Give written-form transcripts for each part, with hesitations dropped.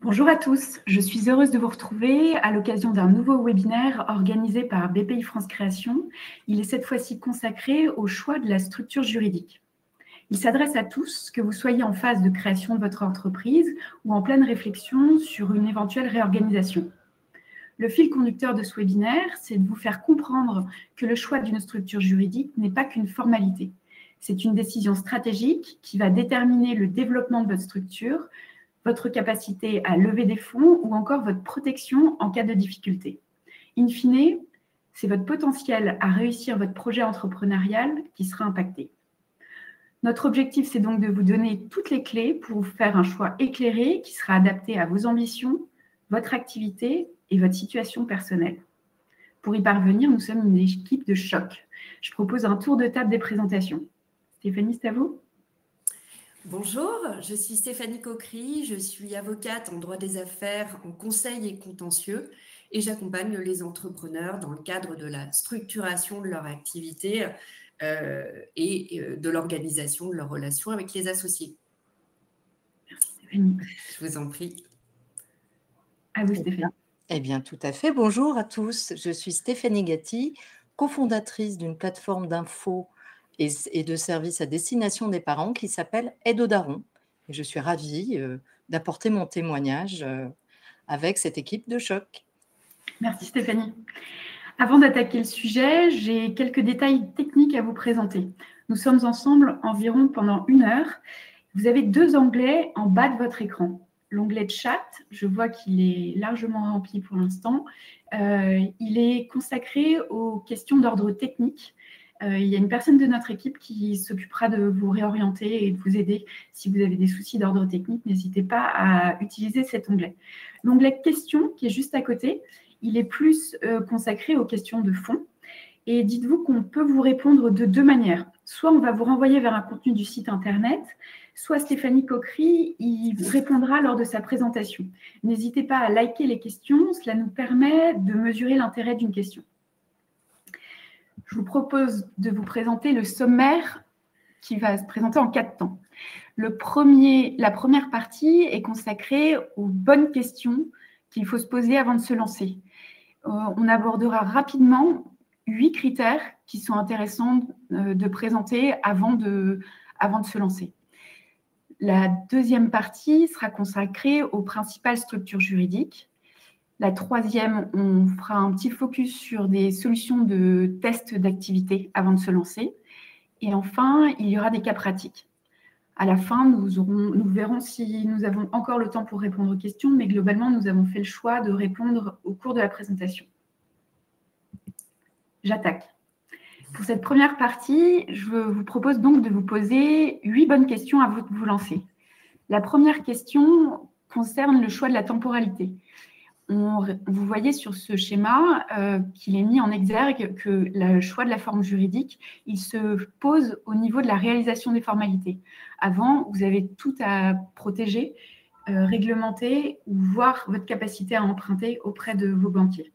Bonjour à tous, je suis heureuse de vous retrouver à l'occasion d'un nouveau webinaire organisé par BPI France Création. Il est cette fois-ci consacré au choix de la structure juridique. Il s'adresse à tous, que vous soyez en phase de création de votre entreprise ou en pleine réflexion sur une éventuelle réorganisation. Le fil conducteur de ce webinaire, c'est de vous faire comprendre que le choix d'une structure juridique n'est pas qu'une formalité. C'est une décision stratégique qui va déterminer le développement de votre structure, votre capacité à lever des fonds ou encore votre protection en cas de difficulté. In fine, c'est votre potentiel à réussir votre projet entrepreneurial qui sera impacté. Notre objectif, c'est donc de vous donner toutes les clés pour vous faire un choix éclairé qui sera adapté à vos ambitions, votre activité et votre situation personnelle. Pour y parvenir, nous sommes une équipe de choc. Je propose un tour de table des présentations. Stéphanie, c'est à vous. Bonjour, je suis Stéphanie Coquery, je suis avocate en droit des affaires, en conseil et contentieux et j'accompagne les entrepreneurs dans le cadre de la structuration de leur activité et de l'organisation de leurs relations avec les associés. Merci Stéphanie. Je vous en prie. À vous Stéphanie. Eh bien, tout à fait. Bonjour à tous. Je suis Stéphanie Gatti, cofondatrice d'une plateforme d'infos et de services à destination des parents qui s'appelle Aide aux darons. Et je suis ravie d'apporter mon témoignage avec cette équipe de choc. Merci Stéphanie. Avant d'attaquer le sujet, j'ai quelques détails techniques à vous présenter. Nous sommes ensemble environ pendant 1 heure. Vous avez 2 onglets en bas de votre écran. L'onglet de chat, je vois qu'il est largement rempli pour l'instant. Il est consacré aux questions d'ordre technique. Il y a une personne de notre équipe qui s'occupera de vous réorienter et de vous aider si vous avez des soucis d'ordre technique. N'hésitez pas à utiliser cet onglet. L'onglet questions qui est juste à côté, il est plus consacré aux questions de fond. Et dites-vous qu'on peut vous répondre de 2 manières. Soit on va vous renvoyer vers un contenu du site internet, soit Stéphanie Coquery y répondra lors de sa présentation. N'hésitez pas à liker les questions, cela nous permet de mesurer l'intérêt d'une question. Je vous propose de vous présenter le sommaire qui va se présenter en 4 temps. La première partie est consacrée aux bonnes questions qu'il faut se poser avant de se lancer. On abordera rapidement 8 critères qui sont intéressants de présenter avant de se lancer. La deuxième partie sera consacrée aux principales structures juridiques. La troisième, on fera un petit focus sur des solutions de test d'activité avant de se lancer. Et enfin, il y aura des cas pratiques. À la fin, nous verrons si nous avons encore le temps pour répondre aux questions, mais globalement, nous avons fait le choix de répondre au cours de la présentation. J'attaque. Pour cette première partie, je vous propose donc de vous poser 8 bonnes questions avant de vous lancer. La première question concerne le choix de la temporalité. Vous voyez sur ce schéma qu'il est mis en exergue que le choix de la forme juridique, il se pose au niveau de la réalisation des formalités. Avant, vous avez tout à protéger, réglementer ou voir votre capacité à emprunter auprès de vos banquiers.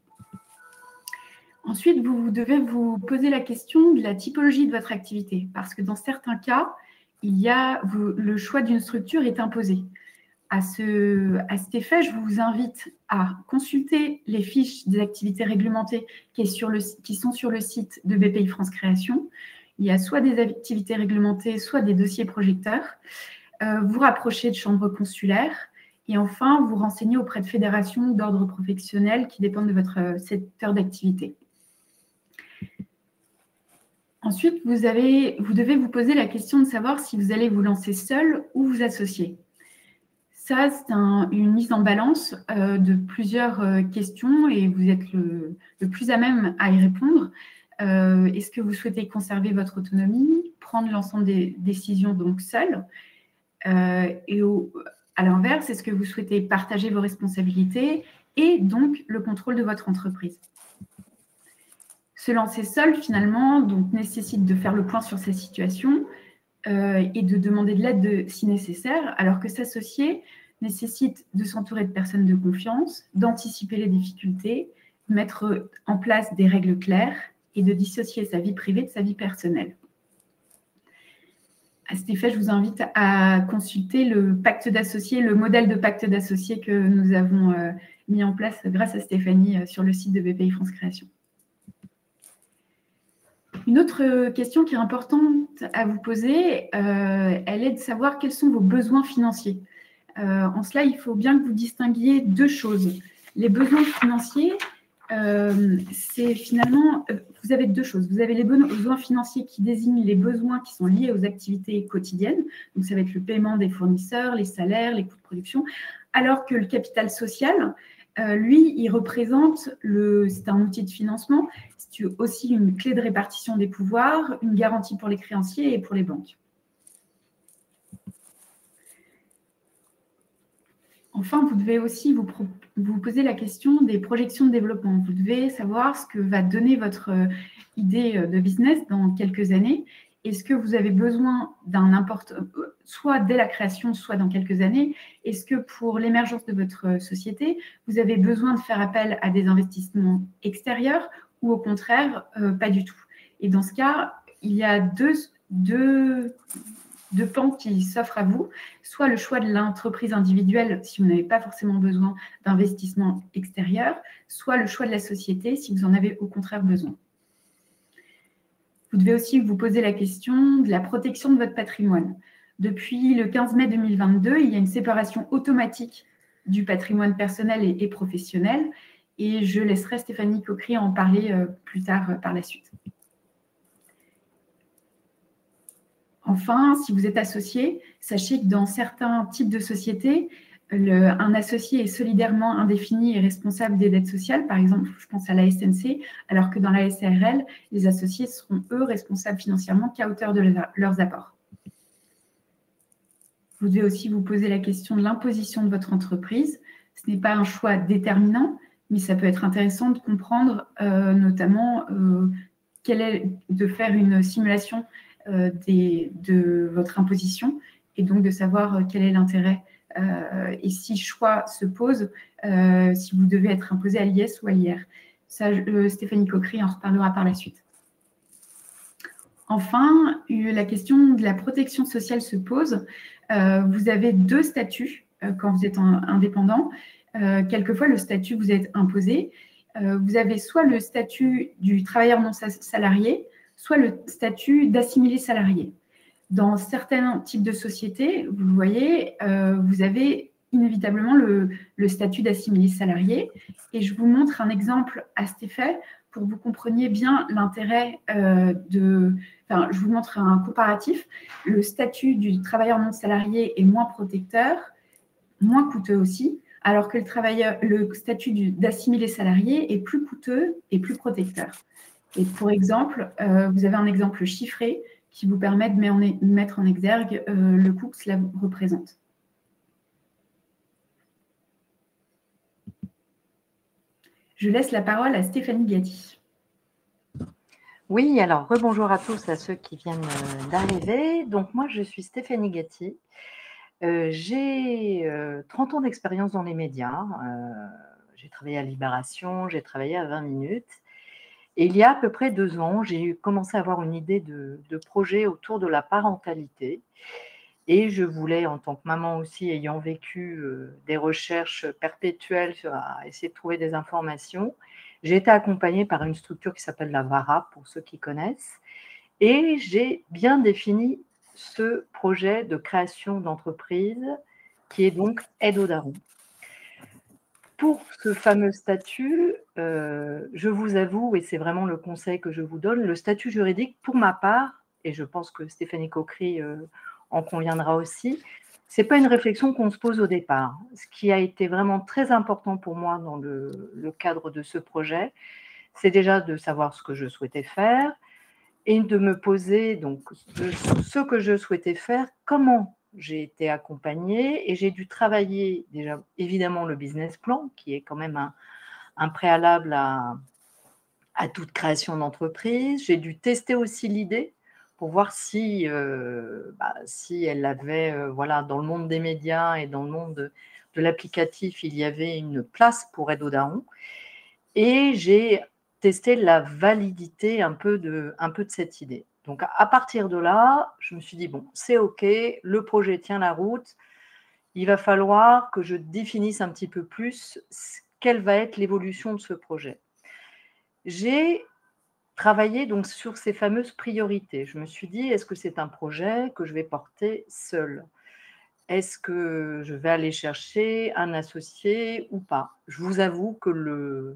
Ensuite, vous devez vous poser la question de la typologie de votre activité, parce que dans certains cas, le choix d'une structure est imposé. À cet effet, je vous invite à consulter les fiches des activités réglementées qui sont sur le site de BPI France Création. Il y a soit des activités réglementées, soit des dossiers projecteurs. Vous rapprochez de chambres consulaires et enfin, vous renseignez auprès de fédérations d'ordre professionnel qui dépendent de votre secteur d'activité. Ensuite, vous devez vous poser la question de savoir si vous allez vous lancer seul ou vous associer. Ça, c'est une mise en balance de plusieurs questions et vous êtes le plus à même à y répondre. Est-ce que vous souhaitez conserver votre autonomie, prendre l'ensemble des décisions donc seul et à l'inverse, est-ce que vous souhaitez partager vos responsabilités et donc le contrôle de votre entreprise? Se lancer seul, finalement, donc, nécessite de faire le point sur sa situation et de demander de l'aide si nécessaire, alors que s'associer nécessite de s'entourer de personnes de confiance, d'anticiper les difficultés, de mettre en place des règles claires et de dissocier sa vie privée de sa vie personnelle. À cet effet, je vous invite à consulter le pacte d'associés, le modèle de pacte d'associés que nous avons mis en place grâce à Stéphanie sur le site de BPI France Création. Une autre question qui est importante à vous poser, elle est de savoir quels sont vos besoins financiers. En cela, il faut bien que vous distinguiez deux choses. Les besoins financiers, c'est finalement, vous avez deux choses. Vous avez les besoins financiers qui désignent les besoins qui sont liés aux activités quotidiennes. Donc, ça va être le paiement des fournisseurs, les salaires, les coûts de production. Alors que le capital social, lui, il représente, c'est un outil de financement, c'est aussi une clé de répartition des pouvoirs, une garantie pour les créanciers et pour les banques. Enfin, vous devez aussi vous poser la question des projections de développement. Vous devez savoir ce que va donner votre idée de business dans quelques années. Est-ce que vous avez besoin soit dès la création, soit dans quelques années? Est-ce que pour l'émergence de votre société, vous avez besoin de faire appel à des investissements extérieurs ou au contraire, pas du tout? Et dans ce cas, il y a deux pans qui s'offrent à vous, soit le choix de l'entreprise individuelle si vous n'avez pas forcément besoin d'investissement extérieur, soit le choix de la société si vous en avez au contraire besoin. Vous devez aussi vous poser la question de la protection de votre patrimoine. Depuis le 15 mai 2022, il y a une séparation automatique du patrimoine personnel et professionnel, et je laisserai Stéphanie Coquery en parler plus tard par la suite. Enfin, si vous êtes associé, sachez que dans certains types de sociétés, un associé est solidairement indéfini et responsable des dettes sociales. Par exemple, je pense à la SNC, alors que dans la SARL, les associés seront, eux, responsables financièrement qu'à hauteur de leurs apports. Vous devez aussi vous poser la question de l'imposition de votre entreprise. Ce n'est pas un choix déterminant, mais ça peut être intéressant de comprendre notamment de faire une simulation de votre imposition et donc de savoir quel est l'intérêt et si choix se pose, si vous devez être imposé à l'IS ou à l'IR. Ça, Stéphanie Coquery en reparlera par la suite. Enfin, la question de la protection sociale se pose. Vous avez deux statuts quand vous êtes indépendant. Quelquefois, le statut vous est imposé. Vous avez soit le statut du travailleur non salarié, soit le statut d'assimilé salarié. Dans certains types de sociétés, vous le voyez, vous avez inévitablement le statut d'assimilé salarié. Et je vous montre un exemple à cet effet pour que vous compreniez bien l'intérêt je vous montre un comparatif. Le statut du travailleur non salarié est moins protecteur, moins coûteux aussi, alors que le statut d'assimilé salarié est plus coûteux et plus protecteur. Et pour exemple, vous avez un exemple chiffré qui vous permet de mettre en exergue le coût que cela représente. Je laisse la parole à Stéphanie Gatti. Oui, alors rebonjour à tous, à ceux qui viennent d'arriver. Donc moi, je suis Stéphanie Gatti. J'ai 30 ans d'expérience dans les médias. J'ai travaillé à Libération, j'ai travaillé à 20 minutes. Et il y a à peu près 2 ans, j'ai commencé à avoir une idée de projet autour de la parentalité. Et je voulais, en tant que maman aussi, ayant vécu des recherches perpétuelles à essayer de trouver des informations, j'ai été accompagnée par une structure qui s'appelle la VARA, pour ceux qui connaissent. Et j'ai bien défini ce projet de création d'entreprise qui est donc Aide aux darons. Pour ce fameux statut, je vous avoue, et c'est vraiment le conseil que je vous donne, le statut juridique, pour ma part, et je pense que Stéphanie Coquery en conviendra aussi, ce n'est pas une réflexion qu'on se pose au départ. Ce qui a été vraiment très important pour moi dans le cadre de ce projet, c'est déjà de savoir ce que je souhaitais faire et de me poser donc ce que je souhaitais faire, comment j'ai été accompagnée, et j'ai dû travailler déjà évidemment le business plan, qui est quand même un préalable à toute création d'entreprise. J'ai dû tester aussi l'idée pour voir si elle avait, voilà, dans le monde des médias et dans le monde de l'applicatif, il y avait une place pour Aide aux darons. Et j'ai testé la validité un peu de cette idée. Donc, à partir de là, je me suis dit, bon, c'est OK, le projet tient la route. Il va falloir que je définisse un petit peu plus quelle va être l'évolution de ce projet. J'ai travaillé donc sur ces fameuses priorités. Je me suis dit, est-ce que c'est un projet que je vais porter seul? Est-ce que je vais aller chercher un associé ou pas? Je vous avoue que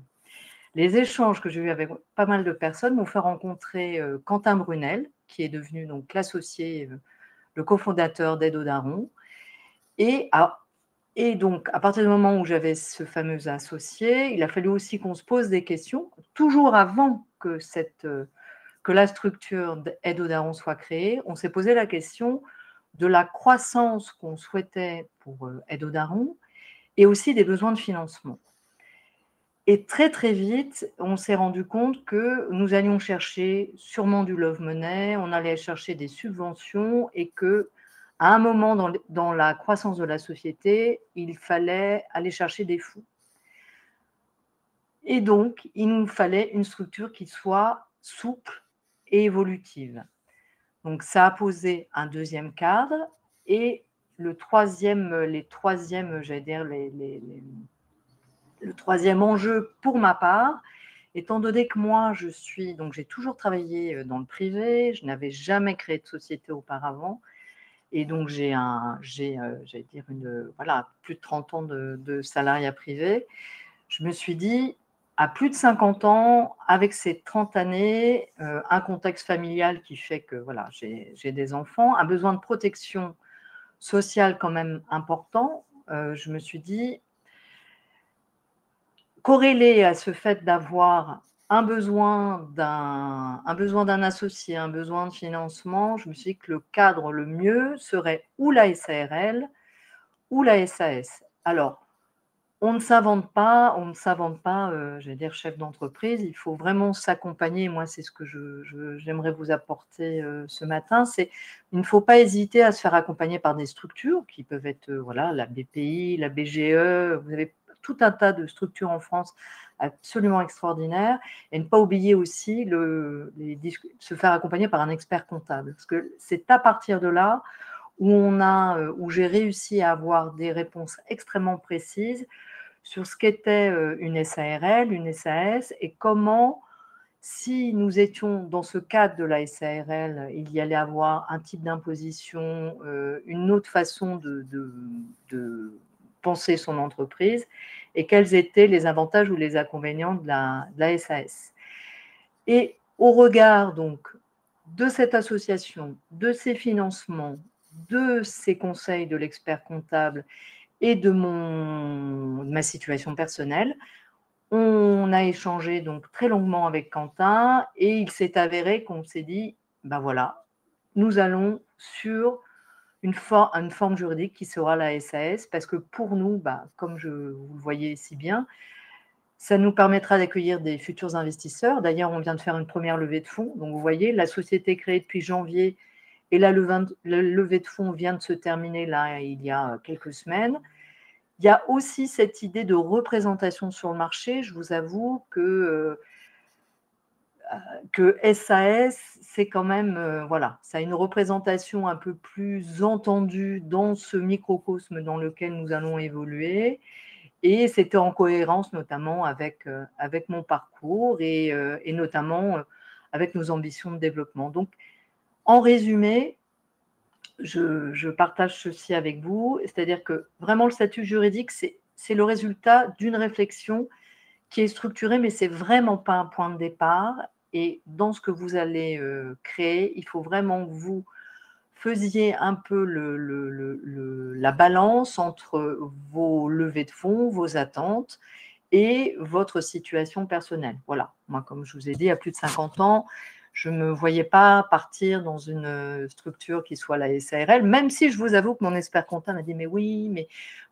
les échanges que j'ai eus avec pas mal de personnes m'ont fait rencontrer Quentin Brunel, qui est devenu donc l'associé, le cofondateur d'Aide aux Darons. Et donc, à partir du moment où j'avais ce fameux associé, il a fallu aussi qu'on se pose des questions, toujours avant que la structure d'Aide aux Darons soit créée. On s'est posé la question de la croissance qu'on souhaitait pour Aide aux Darons et aussi des besoins de financement. Et très, très vite, on s'est rendu compte que nous allions chercher sûrement du love money, on allait chercher des subventions et que à un moment dans la croissance de la société, il fallait aller chercher des fonds. Et donc, il nous fallait une structure qui soit souple et évolutive. Donc, ça a posé un deuxième cadre et le troisième enjeu pour ma part, étant donné que moi, j'ai toujours travaillé dans le privé, je n'avais jamais créé de société auparavant. Et donc, j'ai plus de 30 ans de salariat privé. Je me suis dit, à plus de 50 ans, avec ces 30 années, un contexte familial qui fait que voilà, j'ai des enfants, un besoin de protection sociale quand même important, je me suis dit, corrélé à ce fait d'avoir un besoin d'un associé, un besoin de financement, je me suis dit que le cadre le mieux serait ou la SARL ou la SAS. Alors, on ne s'invente pas, j'allais dire chef d'entreprise, il faut vraiment s'accompagner. Moi, c'est ce que j'aimerais vous apporter ce matin, c'est il ne faut pas hésiter à se faire accompagner par des structures qui peuvent être la BPI, la BGE, vous avez tout un tas de structures en France absolument extraordinaires, et ne pas oublier aussi se faire accompagner par un expert comptable, parce que c'est à partir de là où j'ai réussi à avoir des réponses extrêmement précises sur ce qu'était une SARL, une SAS, et comment, si nous étions dans ce cadre de la SARL, il y allait avoir un type d'imposition, une autre façon de penser son entreprise, et quels étaient les avantages ou les inconvénients de la SAS. Et au regard donc de cette association, de ses financements, de ses conseils de l'expert comptable et de ma situation personnelle, on a échangé donc très longuement avec Quentin et il s'est avéré qu'on s'est dit, ben voilà, nous allons sur une forme juridique qui sera la SAS, parce que pour nous, comme vous le voyez si bien, ça nous permettra d'accueillir des futurs investisseurs. D'ailleurs, on vient de faire une première levée de fonds. Donc, vous voyez, la société est créée depuis janvier et la levée de fonds vient de se terminer là, il y a quelques semaines. Il y a aussi cette idée de représentation sur le marché. Je vous avoue que SAS, c'est quand même, ça a une représentation un peu plus entendue dans ce microcosme dans lequel nous allons évoluer. Et c'était en cohérence notamment avec mon parcours et notamment avec nos ambitions de développement. Donc, en résumé, je partage ceci avec vous, c'est-à-dire que vraiment le statut juridique, c'est le résultat d'une réflexion qui est structurée, mais ce n'est vraiment pas un point de départ. Et dans ce que vous allez créer, il faut vraiment que vous faisiez un peu la balance entre vos levées de fonds, vos attentes et votre situation personnelle. Voilà, moi, comme je vous ai dit, à plus de 50 ans, je ne me voyais pas partir dans une structure qui soit la SARL, même si je vous avoue que mon expert comptable m'a dit « mais oui, mais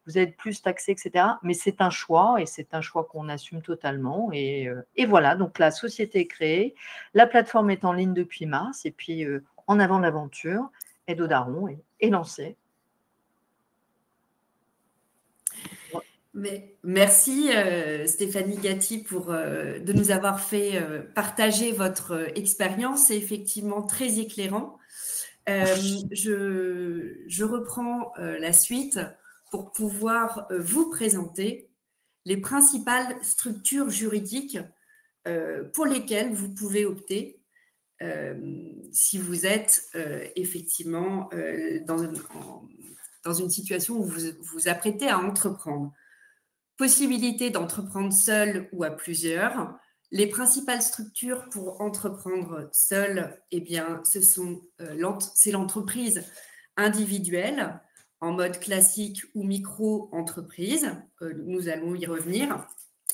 vous êtes plus taxé, etc. » Mais c'est un choix et c'est un choix qu'on assume totalement. Et voilà, donc la société est créée, la plateforme est en ligne depuis mars et puis en avant l'aventure, Aide aux Darons est lancée. Merci Stéphanie Gatti de nous avoir fait partager votre expérience. C'est effectivement très éclairant. Je reprends la suite pour pouvoir vous présenter les principales structures juridiques pour lesquelles vous pouvez opter si vous êtes effectivement dans une situation où vous vous apprêtez à entreprendre. Possibilité d'entreprendre seul ou à plusieurs. Les principales structures pour entreprendre seul, eh bien, c'est l'entreprise individuelle en mode classique ou micro-entreprise. Nous allons y revenir.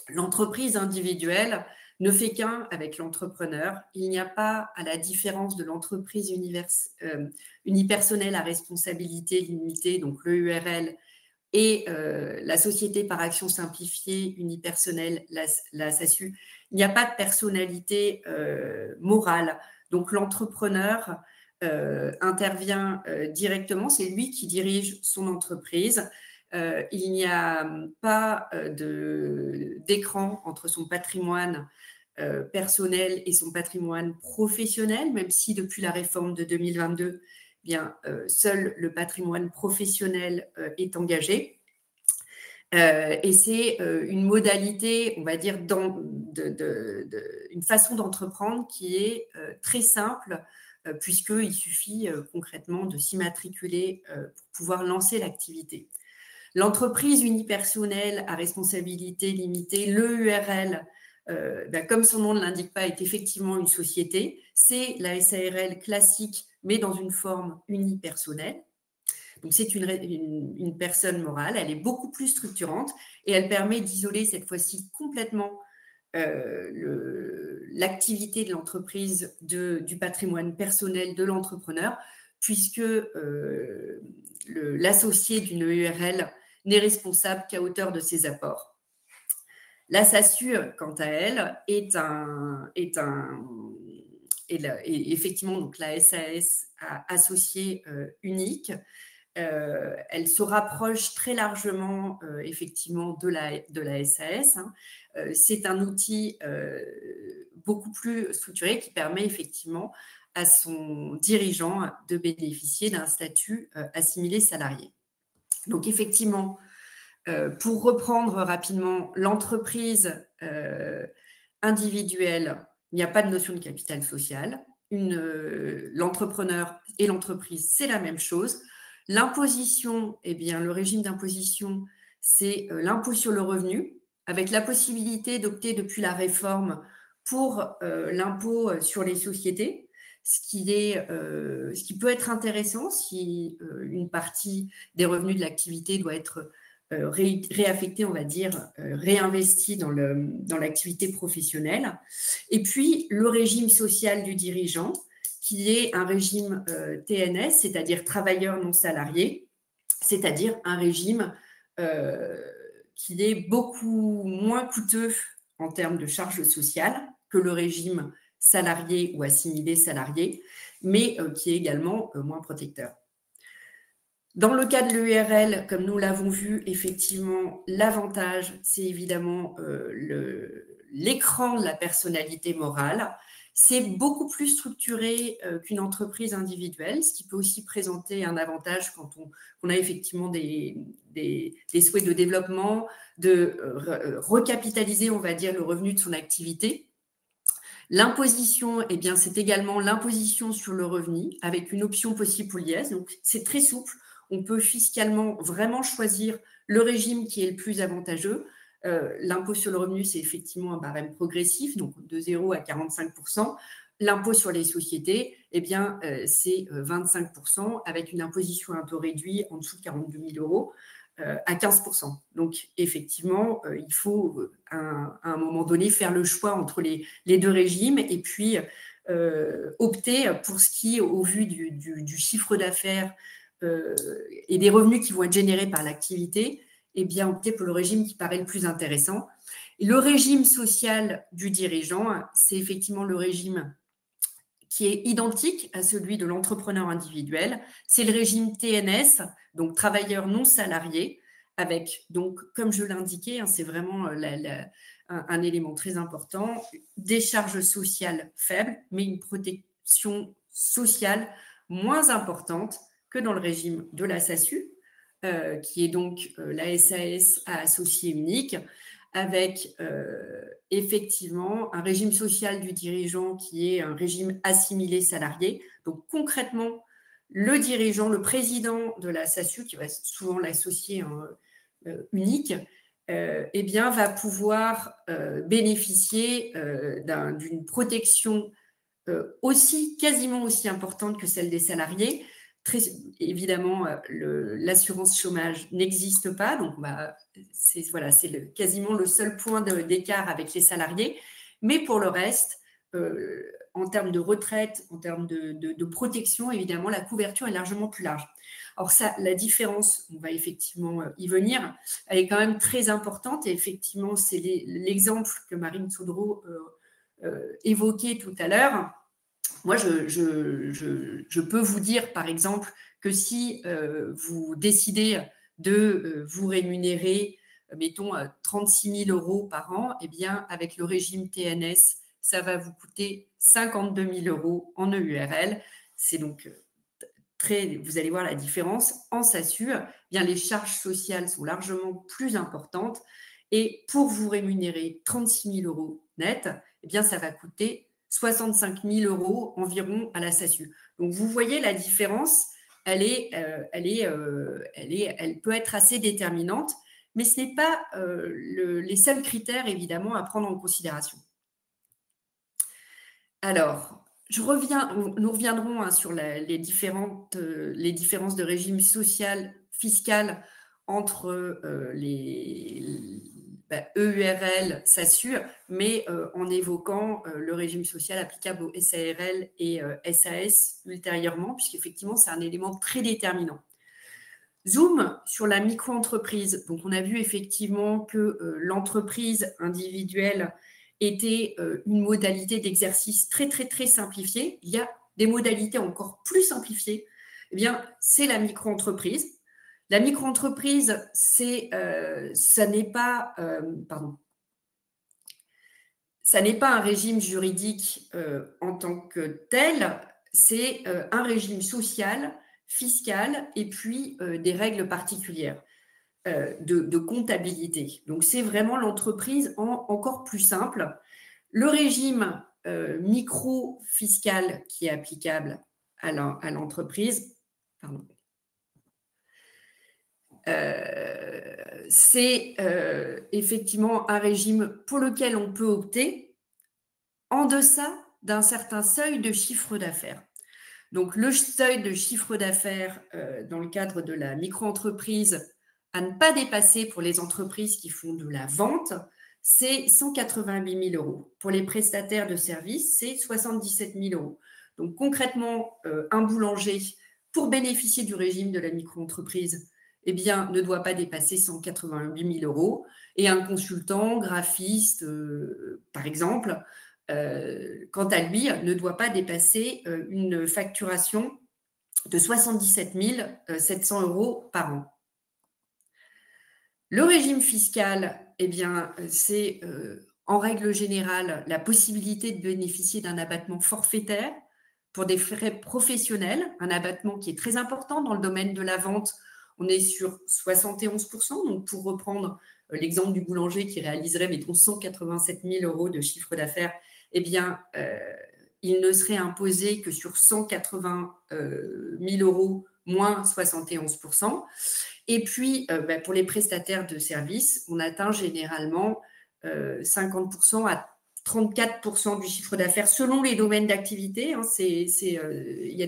L'entreprise individuelle ne fait qu'un avec l'entrepreneur. Il n'y a pas, à la différence de l'entreprise unipersonnelle à responsabilité limitée, donc l'EURL, et la société par action simplifiée unipersonnelle, la SASU, il n'y a pas de personnalité morale. Donc l'entrepreneur intervient directement, c'est lui qui dirige son entreprise. Il n'y a pas d'écran entre son patrimoine personnel et son patrimoine professionnel, même si depuis la réforme de 2022, bien, seul le patrimoine professionnel est engagé. Et c'est une modalité, on va dire, une façon d'entreprendre qui est très simple, puisqu'il suffit concrètement de s'immatriculer pour pouvoir lancer l'activité. L'entreprise unipersonnelle à responsabilité limitée, l'EURL, comme son nom ne l'indique pas, est effectivement une société. C'est la SARL classique, mais dans une forme unipersonnelle. Donc, c'est une personne morale. Elle est beaucoup plus structurante et elle permet d'isoler cette fois-ci complètement l'activité de l'entreprise du patrimoine personnel de l'entrepreneur, puisque l'associé d'une EURL n'est responsable qu'à hauteur de ses apports. La SASU, quant à elle, est effectivement donc la SAS associée unique. Elle se rapproche très largement effectivement de la SAS. C'est un outil beaucoup plus structuré qui permet effectivement à son dirigeant de bénéficier d'un statut assimilé salarié. Donc effectivement, pour reprendre rapidement, l'entreprise individuelle, il n'y a pas de notion de capital social. L'entrepreneur et l'entreprise, c'est la même chose. L'imposition, eh bien, le régime d'imposition, c'est l'impôt sur le revenu, avec la possibilité d'opter depuis la réforme pour l'impôt sur les sociétés, ce qui peut être intéressant si une partie des revenus de l'activité doit être réaffectée, on va dire, réinvestie dans l'activité professionnelle. Et puis, le régime social du dirigeant, qui est un régime TNS, c'est-à-dire travailleur non salarié, c'est-à-dire un régime qui est beaucoup moins coûteux en termes de charges sociales que le régime salarié ou assimilé salarié, mais qui est également moins protecteur. Dans le cas de l'EURL, comme nous l'avons vu, effectivement, l'avantage, c'est évidemment l'écran de la personnalité morale. C'est beaucoup plus structuré qu'une entreprise individuelle, ce qui peut aussi présenter un avantage quand on a effectivement des souhaits de développement, de recapitaliser, on va dire, le revenu de son activité. L'imposition, eh bien, c'est également l'imposition sur le revenu avec une option possible pour l'IS. Donc, c'est très souple. On peut fiscalement vraiment choisir le régime qui est le plus avantageux. L'impôt sur le revenu, c'est effectivement un barème progressif, donc de 0 à 45%. L'impôt sur les sociétés, eh bien, c'est 25% avec une imposition à un taux réduit en dessous de 42 000 euros à 15%. Donc, effectivement, il faut à un moment donné faire le choix entre les deux régimes et puis opter pour ce qui, au vu du chiffre d'affaires et des revenus qui vont être générés par l'activité, eh bien, opter pour le régime qui paraît le plus intéressant. Et le régime social du dirigeant, c'est effectivement le régime qui est identique à celui de l'entrepreneur individuel. C'est le régime TNS, donc travailleur non salarié, avec, donc, comme je l'indiquais, hein, c'est vraiment un élément très important, des charges sociales faibles, mais une protection sociale moins importante que dans le régime de la SASU, qui est donc la SAS à associé unique, avec effectivement un régime social du dirigeant qui est un régime assimilé salarié. Donc concrètement, le dirigeant, le président de la SASU, qui va souvent l'associé unique, eh bien, va pouvoir bénéficier d'une protection quasiment aussi importante que celle des salariés. Très, évidemment, l'assurance chômage n'existe pas, donc c'est quasiment le seul point d'écart avec les salariés. Mais pour le reste, en termes de retraite, en termes de protection, évidemment, la couverture est largement plus large. Alors ça, la différence, on va effectivement y venir, elle est quand même très importante. Et effectivement, c'est l'exemple que Marine Soudreau évoquait tout à l'heure. Moi, je peux vous dire, par exemple, que si vous décidez de vous rémunérer, mettons, 36 000 € par an, eh bien, avec le régime TNS, ça va vous coûter 52 000 € en EURL. C'est donc vous allez voir la différence. En SASU, eh bien, les charges sociales sont largement plus importantes. Et pour vous rémunérer 36 000 € net, eh bien, ça va coûter 65 000 € environ à la SASU. Donc, vous voyez la différence, elle peut être assez déterminante, mais ce n'est pas les seuls critères, évidemment, à prendre en considération. Alors, nous reviendrons sur les différences de régime social, fiscal entre EURL, SASU, mais en évoquant le régime social applicable aux SARL et SAS ultérieurement, puisqu'effectivement, c'est un élément très déterminant. Zoom sur la micro-entreprise. Donc, on a vu effectivement que l'entreprise individuelle était une modalité d'exercice très, très, très simplifiée. Il y a des modalités encore plus simplifiées. Eh bien, c'est la micro-entreprise. La micro-entreprise, ça n'est pas un régime juridique en tant que tel, c'est un régime social, fiscal et puis des règles particulières de comptabilité. Donc, c'est vraiment l'entreprise encore plus simple. Le régime micro-fiscal qui est applicable à l'entreprise, c'est effectivement un régime pour lequel on peut opter en deçà d'un certain seuil de chiffre d'affaires. Donc, le seuil de chiffre d'affaires dans le cadre de la micro-entreprise à ne pas dépasser pour les entreprises qui font de la vente, c'est 188 000 €. Pour les prestataires de services, c'est 77 000 €. Donc, concrètement, un boulanger, pour bénéficier du régime de la micro-entreprise, eh bien, ne doit pas dépasser 188 000 €. Et un consultant, graphiste, par exemple, quant à lui, ne doit pas dépasser une facturation de 77 700 € par an. Le régime fiscal, eh bien, c'est en règle générale la possibilité de bénéficier d'un abattement forfaitaire pour des frais professionnels, un abattement qui est très important dans le domaine de la vente. On est sur 71%. Donc, pour reprendre l'exemple du boulanger qui réaliserait, mettons, 187 000 € de chiffre d'affaires, eh bien, il ne serait imposé que sur 180 000 € moins 71%. Et puis, pour les prestataires de services, on atteint généralement 50% à 34% du chiffre d'affaires selon les domaines d'activité. Hein, il y a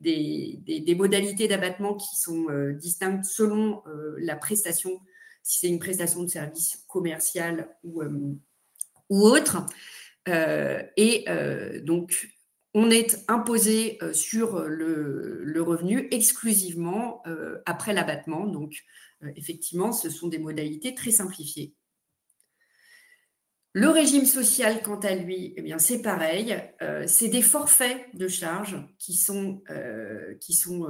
des modalités d'abattement qui sont distinctes selon la prestation, si c'est une prestation de service commercial ou autre. Donc, on est imposé sur le revenu exclusivement après l'abattement. Donc, effectivement, ce sont des modalités très simplifiées. Le régime social, quant à lui, eh bien, c'est pareil. C'est des forfaits de charges qui sont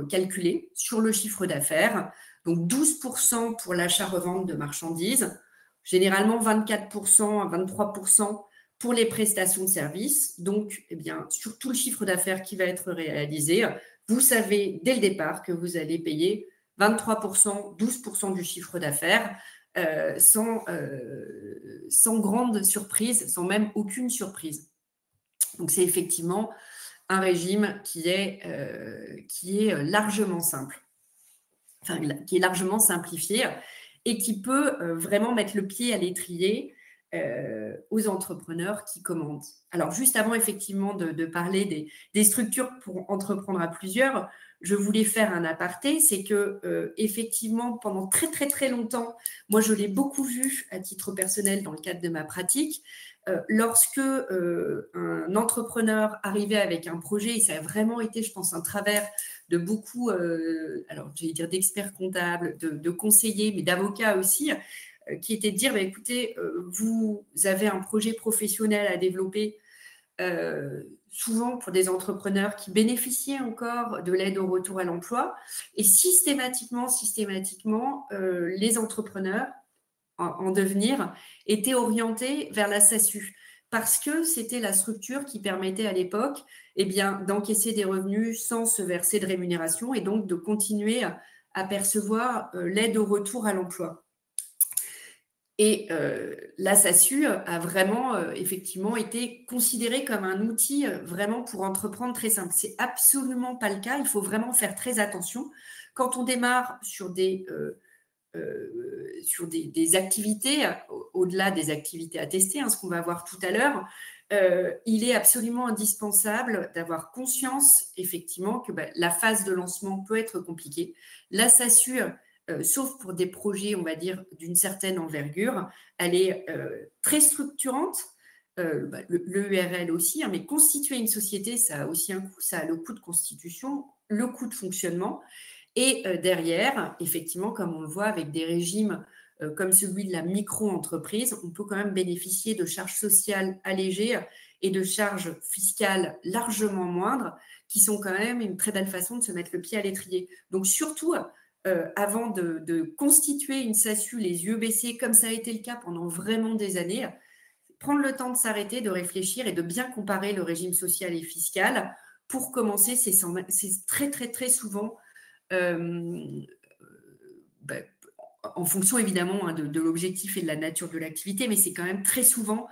calculés sur le chiffre d'affaires. Donc 12% pour l'achat-revente de marchandises, généralement 24% à 23% pour les prestations de services. Donc, eh bien, sur tout le chiffre d'affaires qui va être réalisé, vous savez dès le départ que vous allez payer 23%, 12% du chiffre d'affaires sans grande surprise, sans même aucune surprise. Donc, c'est effectivement un régime qui est largement simple, enfin, qui est largement simplifié et qui peut vraiment mettre le pied à l'étrier aux entrepreneurs qui commandent. Alors, juste avant effectivement de parler des structures pour entreprendre à plusieurs, je voulais faire un aparté, c'est que effectivement, pendant très, très, très longtemps, moi, je l'ai beaucoup vu à titre personnel dans le cadre de ma pratique, lorsque un entrepreneur arrivait avec un projet, et ça a vraiment été, je pense, un travers de beaucoup, alors j'allais dire d'experts comptables, de conseillers, mais d'avocats aussi, qui était de dire, bah, écoutez, vous avez un projet professionnel à développer, souvent pour des entrepreneurs qui bénéficiaient encore de l'aide au retour à l'emploi, et systématiquement, les entrepreneurs en devenir étaient orientés vers la SASU, parce que c'était la structure qui permettait à l'époque d'encaisser des revenus sans se verser de rémunération et donc de continuer à percevoir l'aide au retour à l'emploi. Et la SASU a vraiment effectivement été considérée comme un outil vraiment pour entreprendre très simple. C'est absolument pas le cas. Il faut vraiment faire très attention. Quand on démarre sur des activités, au-delà des activités à tester, ce qu'on va voir tout à l'heure, il est absolument indispensable d'avoir conscience effectivement que la phase de lancement peut être compliquée. La SASU, sauf pour des projets, on va dire, d'une certaine envergure, elle est très structurante, le URL aussi, mais constituer une société, ça a aussi un coût, ça a le coût de constitution, le coût de fonctionnement, et derrière, effectivement, comme on le voit avec des régimes comme celui de la micro-entreprise, on peut quand même bénéficier de charges sociales allégées et de charges fiscales largement moindres, qui sont quand même une très belle façon de se mettre le pied à l'étrier. Donc surtout, avant de constituer une SASU les yeux baissés, comme ça a été le cas pendant vraiment des années, prendre le temps de s'arrêter, de réfléchir et de bien comparer le régime social et fiscal. Pour commencer, c'est très, très, très souvent, en fonction évidemment de l'objectif et de la nature de l'activité, mais c'est quand même très souvent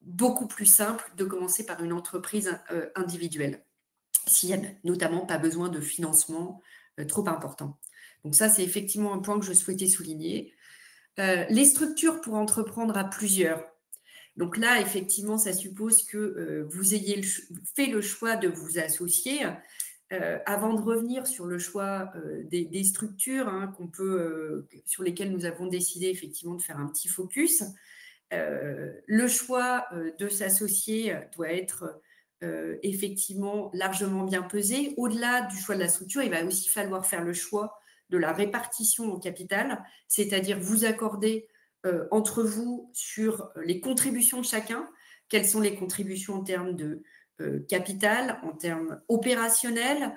beaucoup plus simple de commencer par une entreprise individuelle, s'il n'y a notamment pas besoin de financement trop important. Donc ça, c'est effectivement un point que je souhaitais souligner. Les structures pour entreprendre à plusieurs. Donc là, effectivement, ça suppose que vous ayez fait le choix de vous associer. Avant de revenir sur le choix des structures sur lesquelles nous avons décidé effectivement de faire un petit focus, le choix de s'associer doit être effectivement largement bien pesé. Au-delà du choix de la structure, il va aussi falloir faire le choix de la répartition en capital, c'est-à-dire vous accorder entre vous sur les contributions de chacun. Quelles sont les contributions en termes de capital, en termes opérationnels,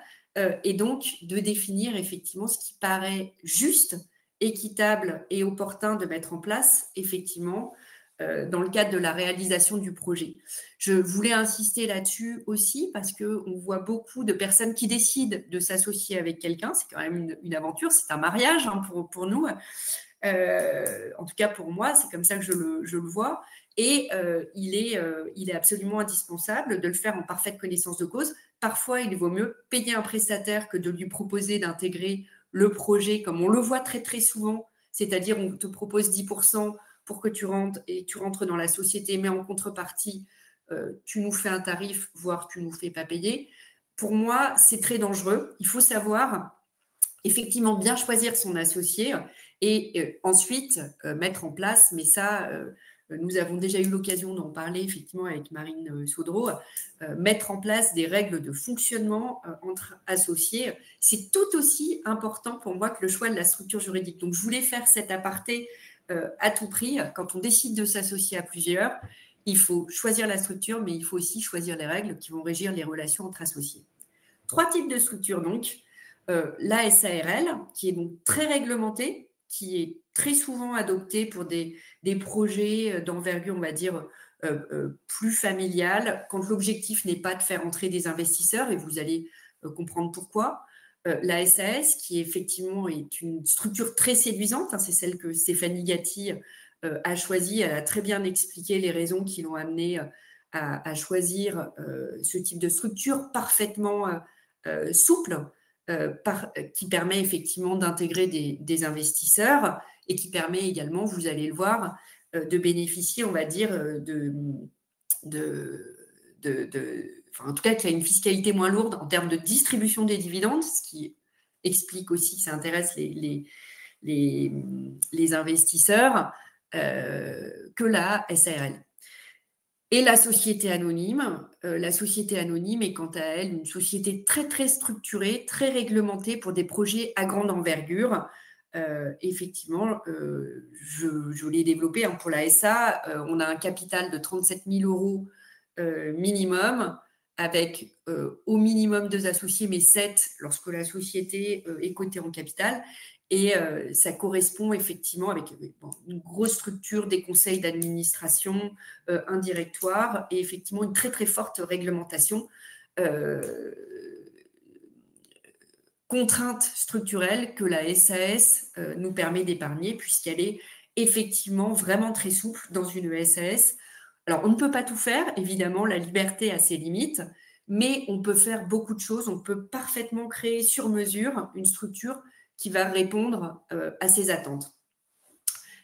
et donc de définir effectivement ce qui paraît juste, équitable et opportun de mettre en place effectivement dans le cadre de la réalisation du projet. Je voulais insister là-dessus aussi parce qu'on voit beaucoup de personnes qui décident de s'associer avec quelqu'un. C'est quand même une aventure, c'est un mariage pour nous. En tout cas pour moi, c'est comme ça que je le vois. Et il est absolument indispensable de le faire en parfaite connaissance de cause. Parfois, il vaut mieux payer un prestataire que de lui proposer d'intégrer le projet, comme on le voit très, très souvent. C'est-à-dire, on te propose 10% pour que tu rentres dans la société, mais en contrepartie, tu nous fais un tarif, voire tu nous fais pas payer. Pour moi, c'est très dangereux. Il faut savoir effectivement bien choisir son associé et ensuite mettre en place, mais ça, nous avons déjà eu l'occasion d'en parler effectivement avec Marine Saudreau, mettre en place des règles de fonctionnement entre associés. C'est tout aussi important pour moi que le choix de la structure juridique. Donc, je voulais faire cet aparté à tout prix. Quand on décide de s'associer à plusieurs, il faut choisir la structure, mais il faut aussi choisir les règles qui vont régir les relations entre associés. 3 types de structures donc. la SARL, qui est donc très réglementée, qui est très souvent adoptée pour des projets d'envergure, on va dire, plus familiale, quand l'objectif n'est pas de faire entrer des investisseurs, et vous allez comprendre pourquoi. La SAS, qui effectivement est une structure très séduisante, hein, c'est celle que Stéphanie Gatti a choisie. Elle a très bien expliqué les raisons qui l'ont amenée à choisir ce type de structure parfaitement souple, qui permet effectivement d'intégrer des investisseurs et qui permet également, vous allez le voir, de bénéficier, on va dire, en tout cas, qui a une fiscalité moins lourde en termes de distribution des dividendes, ce qui explique aussi que ça intéresse les investisseurs, que la SARL. Et la société anonyme est quant à elle une société très, très structurée, très réglementée pour des projets à grande envergure. Effectivement, je l'ai développé, hein, pour la SA, on a un capital de 37 000 € minimum, avec au minimum 2 associés, mais 7 lorsque la société est cotée en capital. Et ça correspond effectivement avec une grosse structure, des conseils d'administration, un directoire et effectivement une très très forte réglementation, contrainte structurelle que la SAS nous permet d'épargner, puisqu'elle est effectivement vraiment très souple dans une SAS. Alors, on ne peut pas tout faire, évidemment, la liberté a ses limites, mais on peut faire beaucoup de choses. On peut parfaitement créer sur mesure une structure qui va répondre à ces attentes.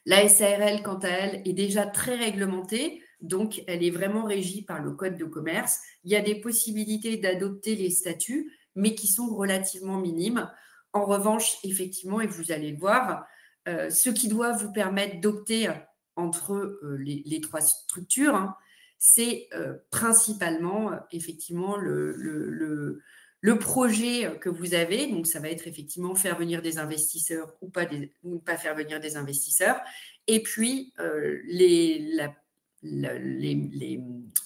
La SARL, quant à elle, est déjà très réglementée, donc elle est vraiment régie par le Code de commerce. Il y a des possibilités d'adopter les statuts, mais qui sont relativement minimes. En revanche, effectivement, et vous allez le voir, ce qui doit vous permettre d'opter entre les trois structures, hein, c'est principalement, effectivement, le projet que vous avez. Donc, ça va être effectivement faire venir des investisseurs ou ne pas faire venir des investisseurs. Et puis, le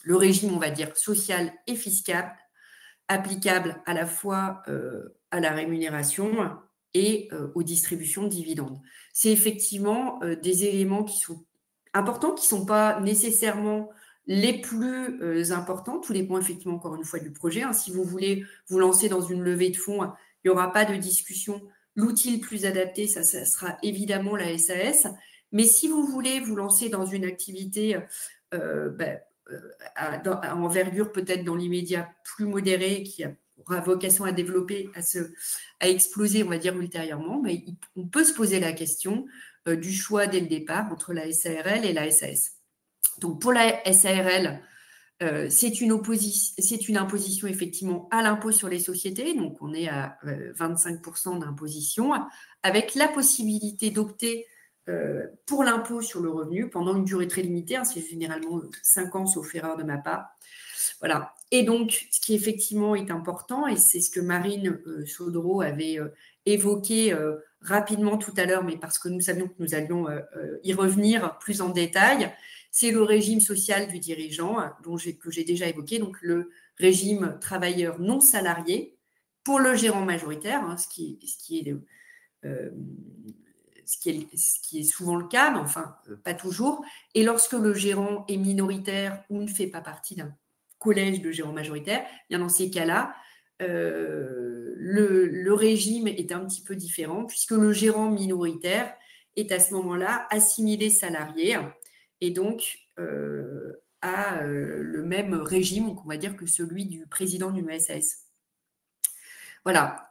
régime, on va dire, social et fiscal, applicable à la fois à la rémunération et aux distributions de dividendes. C'est effectivement des éléments qui sont importants, qui ne sont pas nécessairement les plus importants. Tout dépend effectivement, encore une fois, du projet, hein. Si vous voulez vous lancer dans une levée de fonds, il n'y aura pas de discussion. L'outil le plus adapté, ça sera évidemment la SAS. Mais si vous voulez vous lancer dans une activité à envergure peut-être dans l'immédiat plus modérée, qui aura vocation à développer, à exploser, on va dire, ultérieurement, mais on peut se poser la question du choix dès le départ entre la SARL et la SAS. Donc, pour la SARL, c'est une imposition effectivement à l'impôt sur les sociétés, donc on est à 25% d'imposition, avec la possibilité d'opter pour l'impôt sur le revenu pendant une durée très limitée, hein, c'est généralement 5 ans, sauf erreur de ma part. Voilà. Et donc, ce qui effectivement est important, et c'est ce que Marine Chaudreau avait évoqué rapidement tout à l'heure, mais parce que nous savions que nous allions y revenir plus en détail, c'est le régime social du dirigeant, que j'ai déjà évoqué, donc le régime travailleur non salarié pour le gérant majoritaire, hein, ce qui est souvent le cas, mais enfin, pas toujours. Et lorsque le gérant est minoritaire ou ne fait pas partie d'un collège de gérants majoritaires, bien dans ces cas-là, le régime est un petit peu différent, puisque le gérant minoritaire est à ce moment-là assimilé salarié et donc a le même régime, on va dire, que celui du président d'une SAS. Voilà,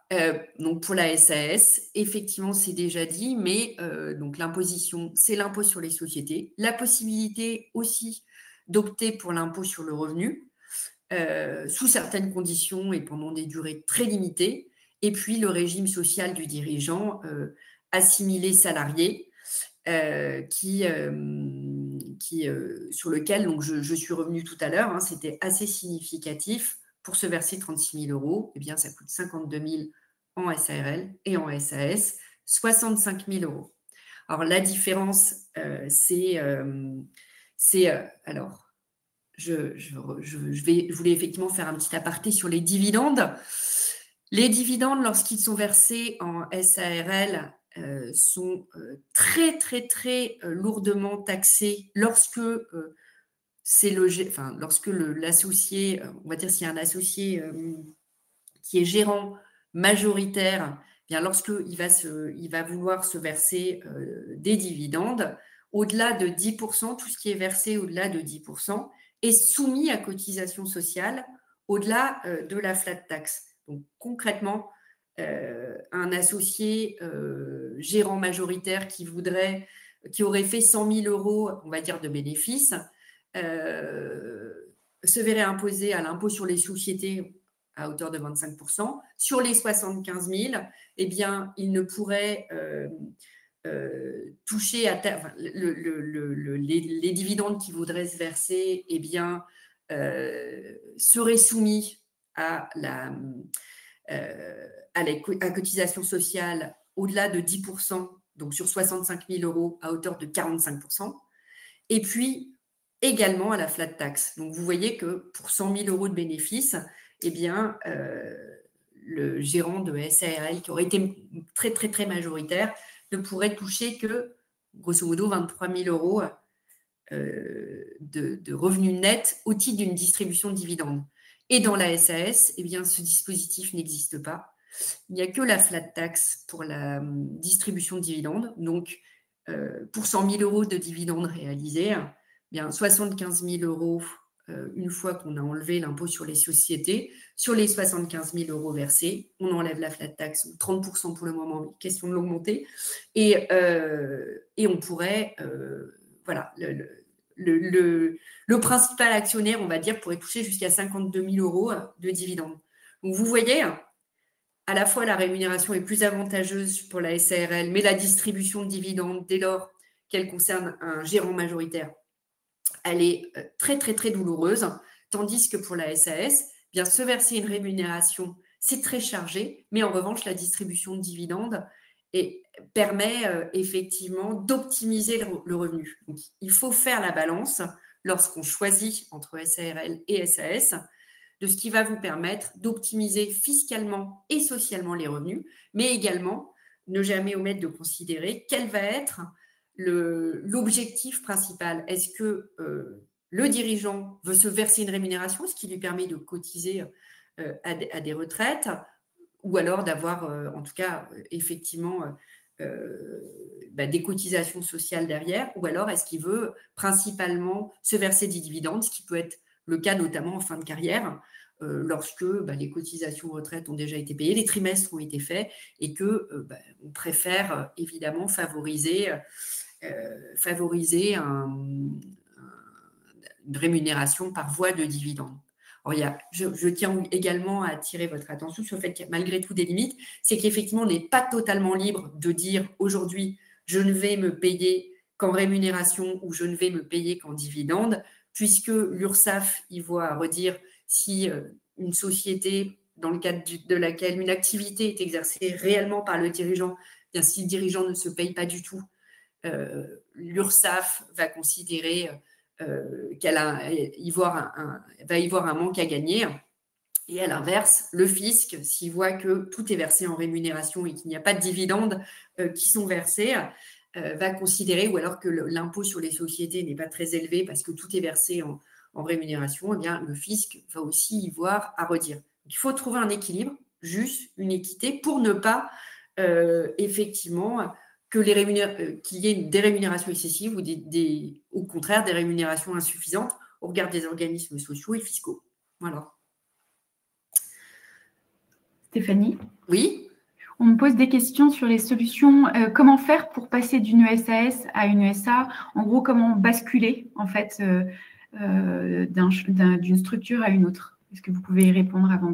donc pour la SAS, effectivement, c'est déjà dit, mais donc l'imposition, c'est l'impôt sur les sociétés. La possibilité aussi d'opter pour l'impôt sur le revenu, sous certaines conditions et pendant des durées très limitées. Et puis le régime social du dirigeant assimilé salarié, sur lequel donc, je suis revenue tout à l'heure, hein, c'était assez significatif. Pour se verser 36 000 €, eh bien, ça coûte 52 000 en SARL et en SAS, 65 000 €. Alors, la différence, alors, je voulais effectivement faire un petit aparté sur les dividendes. Les dividendes, lorsqu'ils sont versés en SARL, sont très, très, très lourdement taxés lorsque lorsque l'associé, on va dire s'il y a un associé qui est gérant majoritaire, bien lorsqu'il va vouloir se verser des dividendes, au-delà de 10%, tout ce qui est versé au-delà de 10% est soumis à cotisation sociale au-delà de la flat tax. Donc concrètement, un associé gérant majoritaire qui aurait fait 100 000 euros, on va dire, de bénéfices, se verrait imposer à l'impôt sur les sociétés à hauteur de 25%. Sur les 75 000, eh bien, il ne pourrait toucher à terme les dividendes qu'il voudrait se verser, eh bien, seraient soumis à la cotisation sociale au-delà de 10%, donc sur 65 000 euros à hauteur de 45%. Et puis, également à la flat tax. Donc, vous voyez que pour 100 000 euros de bénéfices, eh bien, le gérant de SARL, qui aurait été très, très, très majoritaire, ne pourrait toucher que, grosso modo, 23 000 euros de revenus nets au titre d'une distribution de dividendes. Et dans la SAS, eh bien, ce dispositif n'existe pas. Il n'y a que la flat tax pour la distribution de dividendes. Donc, pour 100 000 euros de dividendes réalisés, eh bien 75 000 euros une fois qu'on a enlevé l'impôt sur les sociétés. Sur les 75 000 euros versés, on enlève la flat tax, 30% pour le moment, question de l'augmenter. Et on pourrait, voilà, le principal actionnaire, on va dire, pourrait toucher jusqu'à 52 000 euros de dividendes. Donc, vous voyez, à la fois la rémunération est plus avantageuse pour la SARL, mais la distribution de dividendes, dès lors qu'elle concerne un gérant majoritaire, elle est très, très, très douloureuse, tandis que pour la SAS, bien se verser une rémunération, c'est très chargé, mais en revanche, la distribution de dividendes permet effectivement d'optimiser le revenu. Donc, il faut faire la balance lorsqu'on choisit entre SARL et SAS de ce qui va vous permettre d'optimiser fiscalement et socialement les revenus, mais également ne jamais omettre de considérer quel va être l'objectif principal. Est-ce que le dirigeant veut se verser une rémunération, ce qui lui permet de cotiser à des retraites, ou alors d'avoir, en tout cas, effectivement, des cotisations sociales derrière, ou alors est-ce qu'il veut principalement se verser des dividendes, ce qui peut être le cas notamment en fin de carrière, lorsque les cotisations retraite ont déjà été payées, les trimestres ont été faits, et qu'on préfère évidemment favoriser une rémunération par voie de dividendes. Alors, je tiens également à attirer votre attention sur le fait qu'il y a malgré tout des limites, c'est qu'effectivement, on n'est pas totalement libre de dire aujourd'hui, je ne vais me payer qu'en rémunération ou je ne vais me payer qu'en dividende, puisque l'URSSAF, il voit à redire si une société dans le cadre de laquelle une activité est exercée réellement par le dirigeant, bien, si le dirigeant ne se paye pas du tout, l'URSSAF va considérer qu'elle va y voir un manque à gagner. Et à l'inverse, le fisc, s'il voit que tout est versé en rémunération et qu'il n'y a pas de dividendes qui sont versés, va considérer, ou alors que l'impôt sur les sociétés n'est pas très élevé parce que tout est versé en rémunération, eh bien, le fisc va aussi y voir à redire. Donc, il faut trouver un équilibre, juste une équité, pour ne pas effectivement qu'il y ait des rémunérations excessives ou au contraire des rémunérations insuffisantes au regard des organismes sociaux et fiscaux. Voilà. Stéphanie ? Oui. On me pose des questions sur les solutions. Comment faire pour passer d'une SAS à une SA ? En gros, comment basculer en fait d'une structure à une autre ? Est-ce que vous pouvez y répondre avant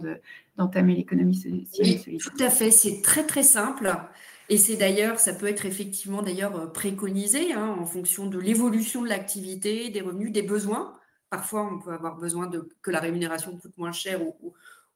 d'entamer l'économie solidaire ? Oui, tout à fait. C'est très très simple. Et c'est d'ailleurs, ça peut être effectivement d'ailleurs préconisé en fonction de l'évolution de l'activité, des revenus, des besoins. Parfois, on peut avoir besoin que la rémunération coûte moins cher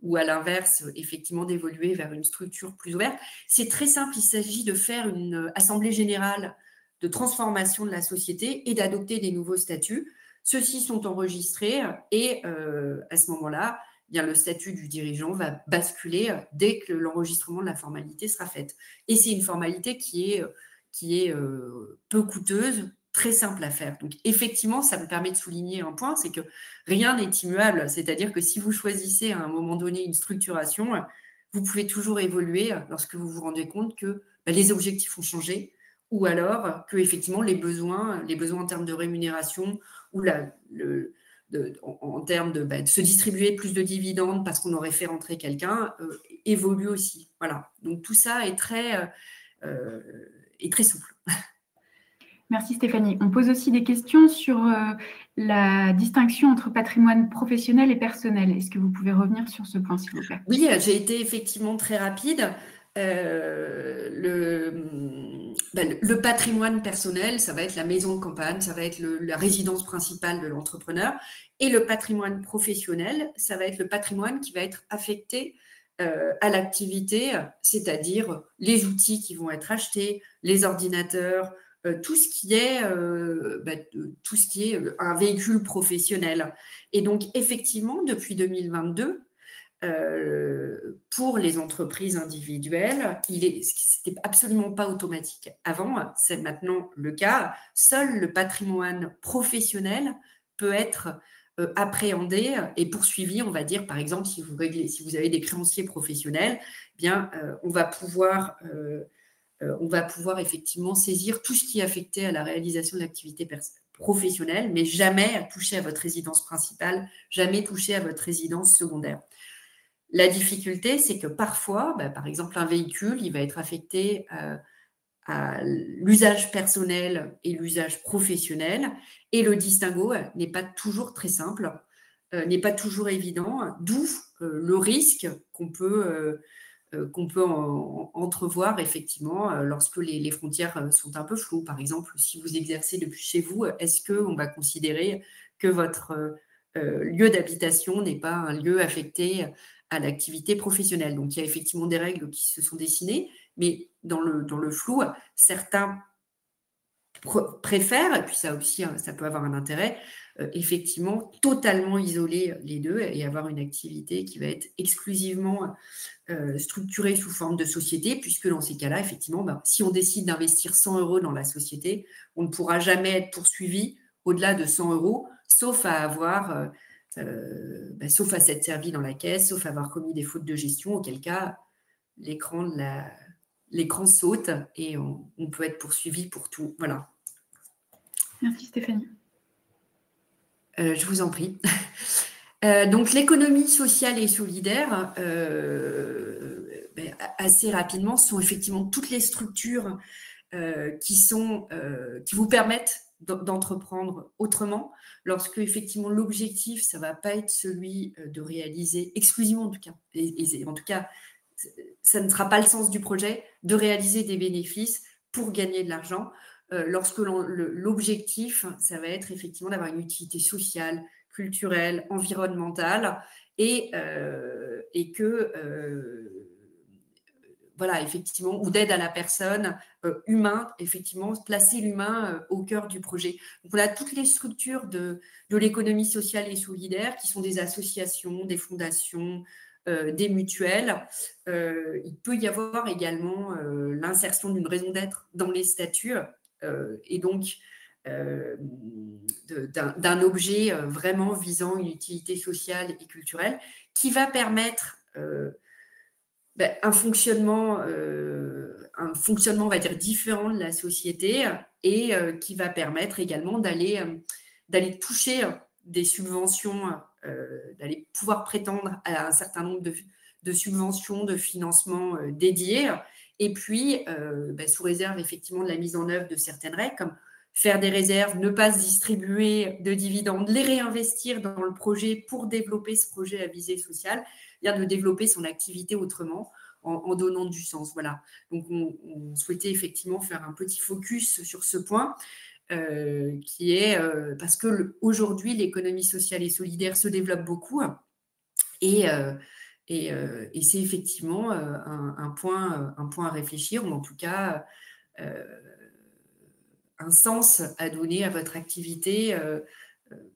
ou à l'inverse, effectivement, d'évoluer vers une structure plus ouverte. C'est très simple. Il s'agit de faire une assemblée générale de transformation de la société et d'adopter des nouveaux statuts. Ceux-ci sont enregistrés et à ce moment-là, bien, le statut du dirigeant va basculer dès que l'enregistrement de la formalité sera faite. Et c'est une formalité qui est peu coûteuse, très simple à faire. Donc, effectivement, ça me permet de souligner un point, c'est que rien n'est immuable. C'est-à-dire que si vous choisissez à un moment donné une structuration, vous pouvez toujours évoluer lorsque vous vous rendez compte que les objectifs ont changé, ou alors que effectivement les besoins en termes de rémunération ou en termes de se distribuer plus de dividendes parce qu'on aurait fait rentrer quelqu'un évoluent aussi. Voilà. Donc tout ça est très souple. Merci Stéphanie. On pose aussi des questions sur la distinction entre patrimoine professionnel et personnel. Est-ce que vous pouvez revenir sur ce point, s'il vous plaît? Oui, j'ai été effectivement très rapide. Le patrimoine personnel, ça va être la maison de campagne, ça va être la résidence principale de l'entrepreneur. Et le patrimoine professionnel, ça va être le patrimoine qui va être affecté à l'activité, c'est-à-dire les outils qui vont être achetés, les ordinateurs, tout ce qui est un véhicule professionnel. Et donc, effectivement, depuis 2022, pour les entreprises individuelles, c'était absolument pas automatique. Avant, c'est maintenant le cas. Seul le patrimoine professionnel peut être appréhendé et poursuivi, on va dire, par exemple, si vous avez des créanciers professionnels, eh bien, on va pouvoir effectivement saisir tout ce qui est affecté à la réalisation de l'activité professionnelle, mais jamais toucher à votre résidence principale, jamais toucher à votre résidence secondaire. La difficulté, c'est que parfois, par exemple, un véhicule, il va être affecté à l'usage personnel et l'usage professionnel, et le distinguo n'est pas toujours très simple, n'est pas toujours évident, d'où le risque qu'on peut entrevoir effectivement lorsque les frontières sont un peu floues. Par exemple, si vous exercez depuis chez vous, est-ce qu'on va considérer que votre lieu d'habitation n'est pas un lieu affecté à l'activité professionnelle? Donc, il y a effectivement des règles qui se sont dessinées, mais dans le flou, certains préfèrent, et puis ça aussi, ça peut avoir un intérêt, effectivement, totalement isoler les deux et avoir une activité qui va être exclusivement structurée sous forme de société, puisque dans ces cas-là, effectivement, si on décide d'investir 100 € dans la société, on ne pourra jamais être poursuivi au-delà de 100 €, sauf à s'être servi dans la caisse, sauf à avoir commis des fautes de gestion, auquel cas l'écran saute et on peut être poursuivi pour tout. Voilà. Merci Stéphanie. Je vous en prie. Donc l'économie sociale et solidaire, assez rapidement, sont effectivement toutes les structures qui vous permettent d'entreprendre autrement, lorsque effectivement l'objectif, ça ne va pas être celui de réaliser exclusivement, en tout cas, en tout cas, ça ne sera pas le sens du projet, de réaliser des bénéfices pour gagner de l'argent, lorsque l'objectif, ça va être effectivement d'avoir une utilité sociale, culturelle, environnementale, et que voilà, effectivement, ou d'aide à la personne, humain, effectivement, placer l'humain au cœur du projet. Donc voilà, toutes les structures de l'économie sociale et solidaire, qui sont des associations, des fondations, des mutuelles. Il peut y avoir également l'insertion d'une raison d'être dans les statuts, et donc d'un objet vraiment visant une utilité sociale et culturelle, qui va permettre un fonctionnement, on va dire, différent de la société, et qui va permettre également d'aller toucher des subventions, d'aller pouvoir prétendre à un certain nombre de subventions, de financements dédiés, et puis sous réserve effectivement de la mise en œuvre de certaines règles, comme faire des réserves, ne pas se distribuer de dividendes, les réinvestir dans le projet pour développer ce projet à visée sociale, de développer son activité autrement, en donnant du sens. Voilà. Donc, on souhaitait effectivement faire un petit focus sur ce point, qui est parce qu'aujourd'hui, l'économie sociale et solidaire se développe beaucoup, et c'est effectivement un point à réfléchir, ou en tout cas un sens à donner à votre activité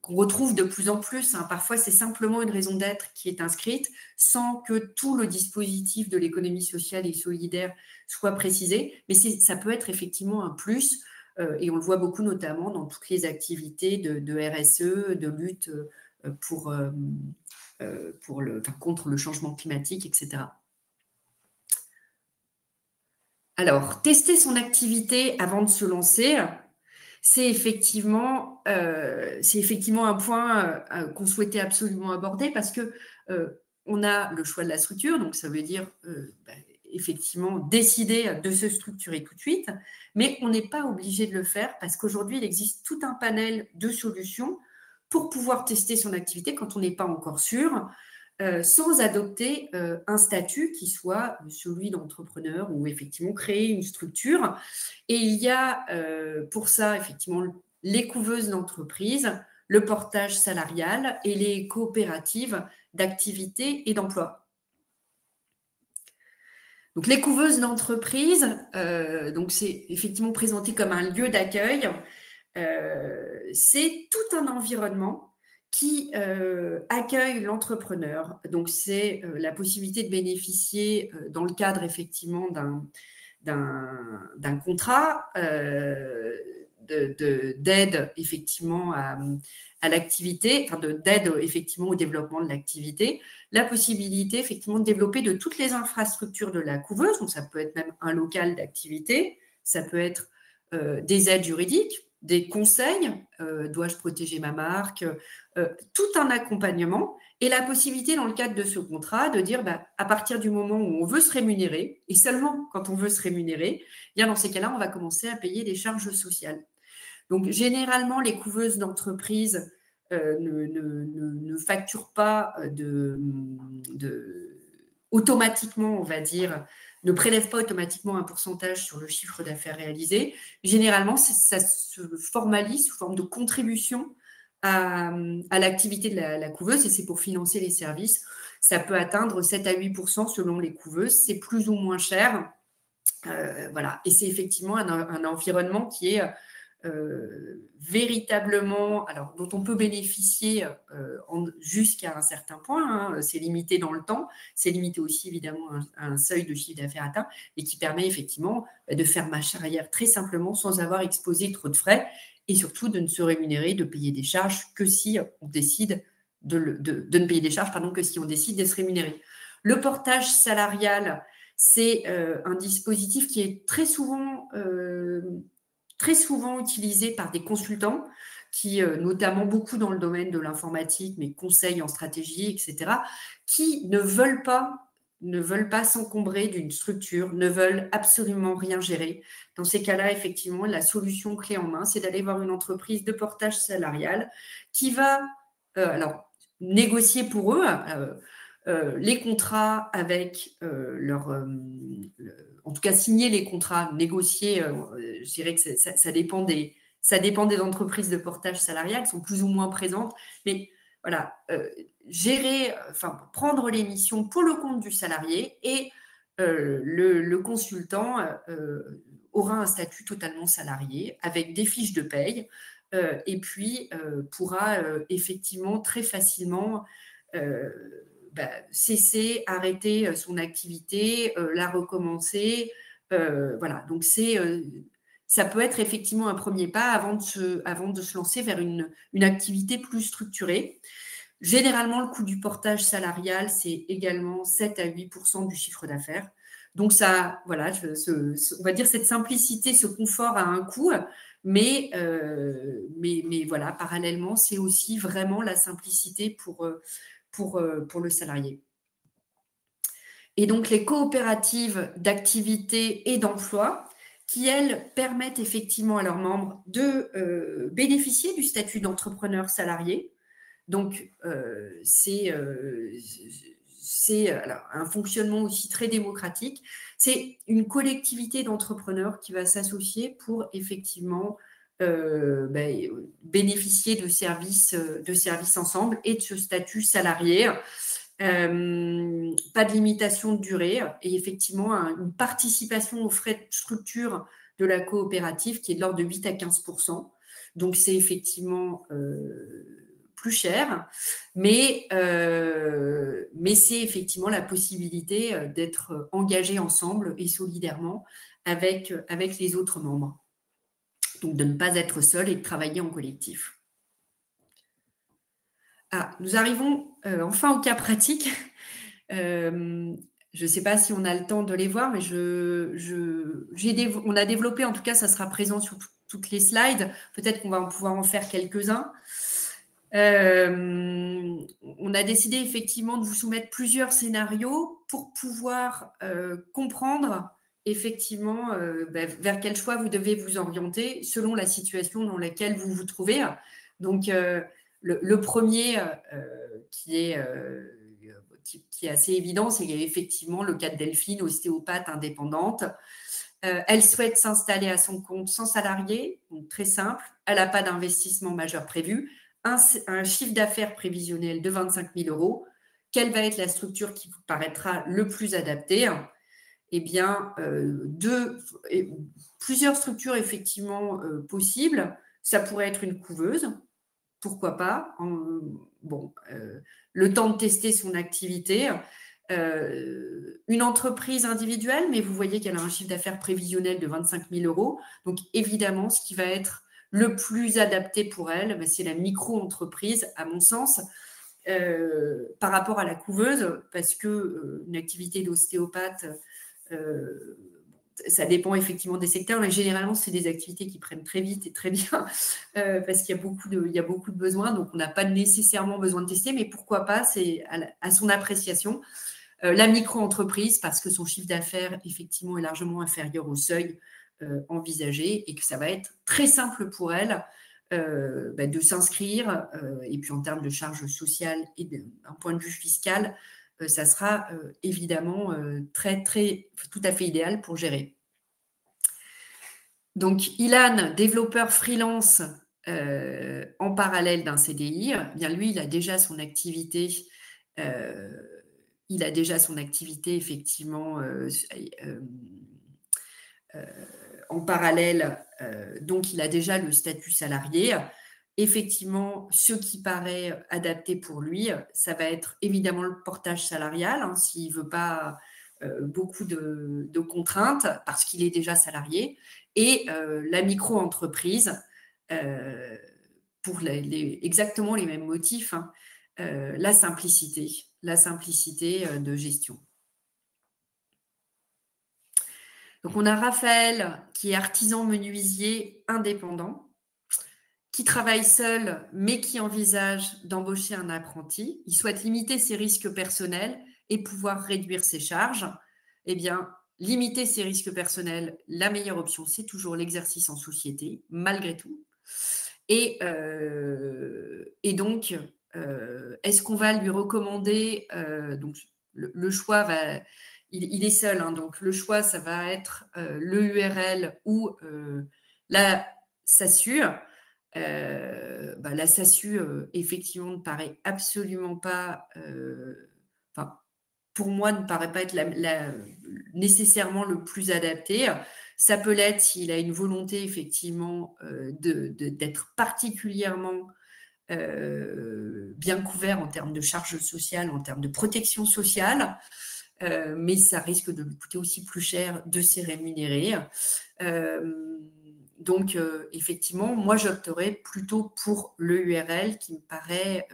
qu'on retrouve de plus en plus. Parfois, c'est simplement une raison d'être qui est inscrite sans que tout le dispositif de l'économie sociale et solidaire soit précisé. Mais ça peut être effectivement un plus, et on le voit beaucoup notamment dans toutes les activités de RSE, de lutte contre le changement climatique, etc. Alors, tester son activité avant de se lancer, c'est effectivement un point qu'on souhaitait absolument aborder parce que on a le choix de la structure, donc ça veut dire effectivement décider de se structurer tout de suite, mais on n'est pas obligé de le faire parce qu'aujourd'hui, il existe tout un panel de solutions pour pouvoir tester son activité quand on n'est pas encore sûr, sans adopter un statut qui soit celui d'entrepreneur ou effectivement créer une structure. Et il y a pour ça effectivement les couveuses d'entreprise, le portage salarial et les coopératives d'activité et d'emploi. Donc les couveuses d'entreprise, donc c'est effectivement présenté comme un lieu d'accueil. C'est tout un environnement qui accueille l'entrepreneur. Donc, c'est la possibilité de bénéficier, dans le cadre effectivement d'un contrat, d'aide effectivement à l'activité, enfin d'aide effectivement au développement de l'activité, la possibilité effectivement de développer de toutes les infrastructures de la couveuse. Donc, ça peut être même un local d'activité, ça peut être des aides juridiques, des conseils, dois-je protéger ma marque, tout un accompagnement et la possibilité dans le cadre de ce contrat de dire à partir du moment où on veut se rémunérer, et seulement quand on veut se rémunérer, bien dans ces cas-là, on va commencer à payer des charges sociales. Donc généralement, les couveuses d'entreprise ne facturent pas automatiquement, on va dire, ne prélève pas automatiquement un pourcentage sur le chiffre d'affaires réalisé. Généralement, ça se formalise sous forme de contribution à l'activité de la couveuse et c'est pour financer les services. Ça peut atteindre 7 à 8% selon les couveuses. C'est plus ou moins cher. Voilà. Et c'est effectivement un environnement qui est véritablement, alors dont on peut bénéficier jusqu'à un certain point, hein, c'est limité dans le temps, c'est limité aussi évidemment à un seuil de chiffre d'affaires atteint et qui permet effectivement de faire marche arrière très simplement sans avoir exposé trop de frais et surtout de ne se rémunérer, de payer des charges que si on décide de ne payer des charges que si on décide de se rémunérer. Le portage salarial, c'est un dispositif qui est très souvent utilisé par des consultants qui, notamment beaucoup dans le domaine de l'informatique, mais conseils en stratégie, etc., qui ne veulent pas s'encombrer d'une structure, ne veulent absolument rien gérer. Dans ces cas-là, effectivement, la solution clé en main, c'est d'aller voir une entreprise de portage salarial qui va négocier pour eux les contrats avec en tout cas signer les contrats, négocier, je dirais que ça dépend des entreprises de portage salarial, elles sont plus ou moins présentes, mais voilà, prendre les missions pour le compte du salarié et le consultant aura un statut totalement salarié avec des fiches de paye et puis pourra effectivement très facilement cesser, arrêter son activité, la recommencer. Voilà, donc ça peut être effectivement un premier pas avant de se lancer vers une activité plus structurée. Généralement, le coût du portage salarial, c'est également 7 à 8% du chiffre d'affaires. Donc ça, voilà, on va dire cette simplicité, ce confort a un coût, mais voilà, parallèlement, c'est aussi vraiment la simplicité pour le salarié. Et donc, les coopératives d'activité et d'emploi qui, elles, permettent effectivement à leurs membres de bénéficier du statut d'entrepreneur salarié. Donc, c'est un fonctionnement aussi très démocratique. C'est une collectivité d'entrepreneurs qui va s'associer pour effectivement bénéficier de services ensemble et de ce statut salarié. Pas de limitation de durée et effectivement une participation aux frais de structure de la coopérative qui est de l'ordre de 8 à 15%. Donc, c'est effectivement plus cher, mais c'est effectivement la possibilité d'être engagé ensemble et solidairement avec les autres membres. Donc, de ne pas être seul et de travailler en collectif. Nous arrivons enfin au cas pratique. Je ne sais pas si on a le temps de les voir, mais on a développé, en tout cas, ça sera présent sur toutes les slides. Peut-être qu'on va pouvoir en faire quelques-uns. On a décidé effectivement de vous soumettre plusieurs scénarios pour pouvoir comprendre effectivement vers quel choix vous devez vous orienter selon la situation dans laquelle vous vous trouvez. Donc, le premier qui est assez évident, c'est qu'il y a effectivement le cas de Delphine, ostéopathe indépendante. Elle souhaite s'installer à son compte sans salarié, donc très simple. Elle n'a pas d'investissement majeur prévu, un chiffre d'affaires prévisionnel de 25 000 €. Quelle va être la structure qui vous paraîtra le plus adaptée? Eh bien, plusieurs structures effectivement possibles. Ça pourrait être une couveuse, pourquoi pas, le temps de tester son activité. Une entreprise individuelle, mais vous voyez qu'elle a un chiffre d'affaires prévisionnel de 25 000 €. Donc, évidemment, ce qui va être le plus adapté pour elle, c'est la micro-entreprise, à mon sens, par rapport à la couveuse, parce qu'une activité d'ostéopathe, ça dépend effectivement des secteurs, mais généralement, c'est des activités qui prennent très vite et très bien parce qu'il y a beaucoup de besoins, donc on n'a pas nécessairement besoin de tester, mais pourquoi pas, c'est à son appréciation. La micro-entreprise, parce que son chiffre d'affaires, effectivement, est largement inférieur au seuil envisagé et que ça va être très simple pour elle de s'inscrire. Et puis, en termes de charges sociales et d'un point de vue fiscal, ça sera évidemment tout à fait idéal pour gérer. Donc, Ilan, développeur freelance en parallèle d'un CDI, bien lui, il a déjà son activité. Effectivement en parallèle, donc il a déjà le statut salarié. Effectivement, ce qui paraît adapté pour lui, ça va être évidemment le portage salarial, s'il ne veut pas beaucoup de contraintes, parce qu'il est déjà salarié, et la micro-entreprise, pour exactement les mêmes motifs, la simplicité de gestion. Donc, on a Raphaël, qui est artisan menuisier indépendant, qui travaille seul, mais qui envisage d'embaucher un apprenti. Il souhaite limiter ses risques personnels et pouvoir réduire ses charges. Eh bien, limiter ses risques personnels, la meilleure option, c'est toujours l'exercice en société, malgré tout. Et donc, est-ce qu'on va lui recommander donc, le choix va... Il est seul, donc le choix, ça va être le URL ou la SASU. La SASU, effectivement, ne paraît absolument pas... pour moi, ne paraît pas être nécessairement le plus adapté. Ça peut l'être s'il a une volonté, effectivement, d'être particulièrement bien couvert en termes de charges sociales, en termes de protection sociale. Mais ça risque de lui coûter aussi plus cher de s'y rémunérer. Donc, effectivement, moi, j'opterais plutôt pour le URL qui me paraît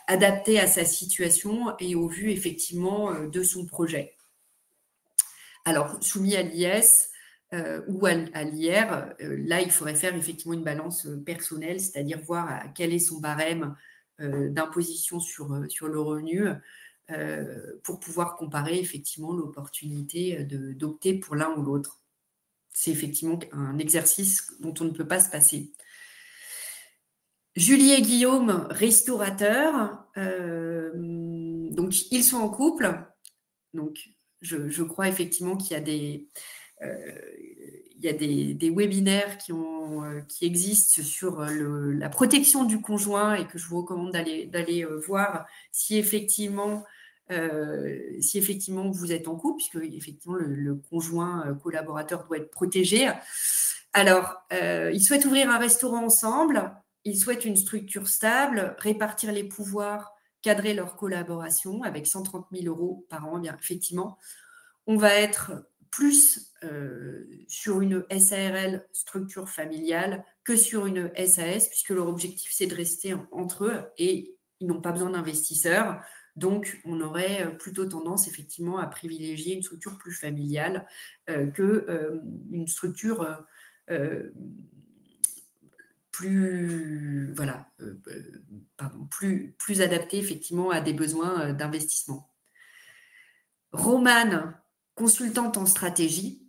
adapté à sa situation et au vu, effectivement, de son projet. Alors, soumis à l'IS ou à l'IR, là, il faudrait faire effectivement une balance personnelle, c'est-à-dire voir quel est son barème d'imposition sur le revenu, pour pouvoir comparer effectivement l'opportunité d'opter pour l'un ou l'autre. C'est effectivement un exercice dont on ne peut pas se passer. Julie et Guillaume, restaurateurs, donc ils sont en couple. Donc je crois effectivement qu'il y a des webinaires qui existent sur la protection du conjoint et que je vous recommande d'aller voir si effectivement vous êtes en couple, puisque effectivement le conjoint collaborateur doit être protégé. Alors, ils souhaitent ouvrir un restaurant ensemble, ils souhaitent une structure stable, répartir les pouvoirs, cadrer leur collaboration avec 130 000 € par an. Bien, effectivement, on va être plus sur une SARL, structure familiale, que sur une SAS, puisque leur objectif, c'est de rester entre eux et ils n'ont pas besoin d'investisseurs. Donc, on aurait plutôt tendance, effectivement, à privilégier une structure plus familiale qu'une structure plus adaptée, effectivement, à des besoins d'investissement. Romane, consultante en stratégie,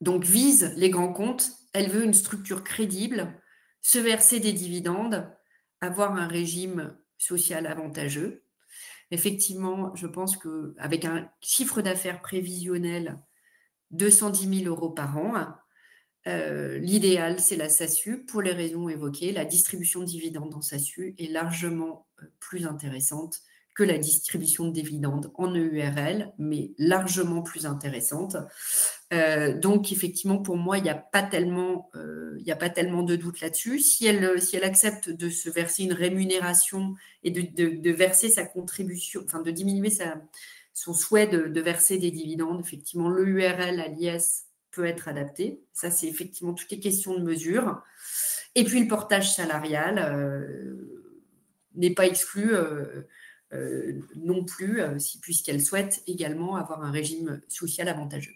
donc vise les grands comptes. Elle veut une structure crédible, se verser des dividendes, avoir un régime social avantageux. Effectivement, je pense qu'avec un chiffre d'affaires prévisionnel 210 000 € par an, l'idéal, c'est la SASU. Pour les raisons évoquées, la distribution de dividendes en SASU est largement plus intéressante que la distribution de dividendes en EURL, mais largement plus intéressante. Donc, effectivement, pour moi, il n'y a pas tellement de doute là-dessus. Si elle accepte de se verser une rémunération et de verser sa contribution, enfin de diminuer son souhait de verser des dividendes, effectivement, l'EURL à l'IS peut être adapté. Ça, c'est effectivement toutes les questions de mesure. Et puis, le portage salarial n'est pas exclu non plus, puisqu'elle souhaite également avoir un régime social avantageux.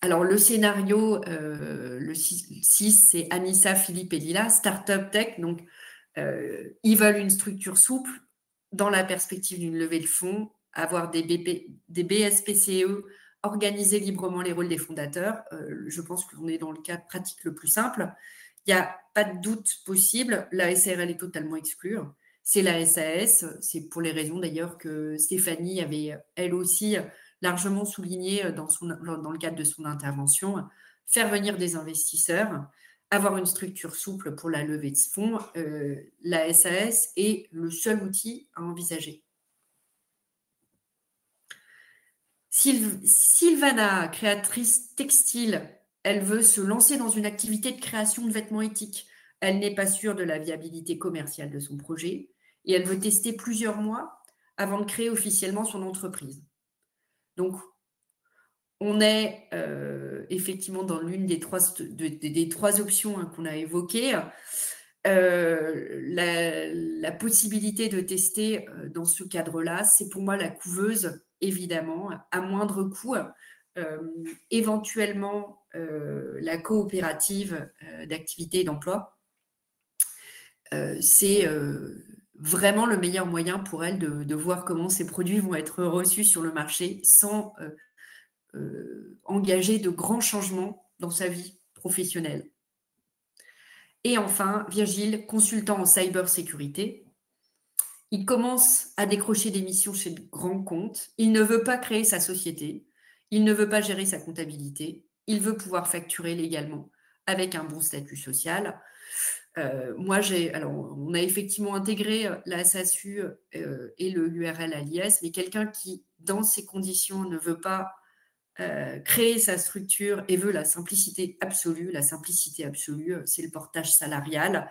Alors, le scénario, le 6, c'est Anissa, Philippe et Lila, Startup Tech. Donc, ils veulent une structure souple dans la perspective d'une levée de fonds, avoir des BSPCE, organiser librement les rôles des fondateurs. Je pense qu'on est dans le cas pratique le plus simple. Il n'y a pas de doute possible. La SARL est totalement exclue. C'est la SAS. C'est pour les raisons d'ailleurs que Stéphanie avait elle aussi largement souligné dans le cadre de son intervention. Faire venir des investisseurs, avoir une structure souple pour la levée de fonds, la SAS est le seul outil à envisager. Sylvana, créatrice textile, elle veut se lancer dans une activité de création de vêtements éthiques. Elle n'est pas sûre de la viabilité commerciale de son projet et elle veut tester plusieurs mois avant de créer officiellement son entreprise. Donc, on est effectivement dans l'une des trois options qu'on a évoquées. La possibilité de tester dans ce cadre-là, c'est pour moi la couveuse, évidemment, à moindre coût. Éventuellement, la coopérative d'activité et d'emploi. C'est vraiment le meilleur moyen pour elle de voir comment ces produits vont être reçus sur le marché sans engager de grands changements dans sa vie professionnelle. Et enfin, Virgile, consultant en cybersécurité. Il commence à décrocher des missions chez de grands comptes. Il ne veut pas créer sa société. Il ne veut pas gérer sa comptabilité. Il veut pouvoir facturer légalement avec un bon statut social. On a effectivement intégré la SASU et le URL à l'IS, mais quelqu'un qui, dans ces conditions, ne veut pas créer sa structure et veut la simplicité absolue. La simplicité absolue, c'est le portage salarial,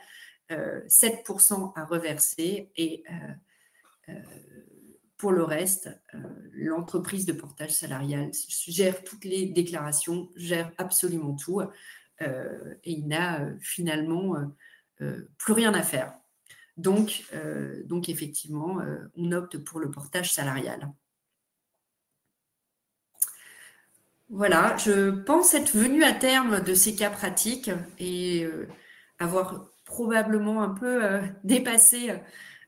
7% à reverser et pour le reste, l'entreprise de portage salarial gère toutes les déclarations, gère absolument tout et il n'a finalement plus rien à faire. Donc effectivement, on opte pour le portage salarial. Voilà, je pense être venue à terme de ces cas pratiques et avoir probablement un peu dépassé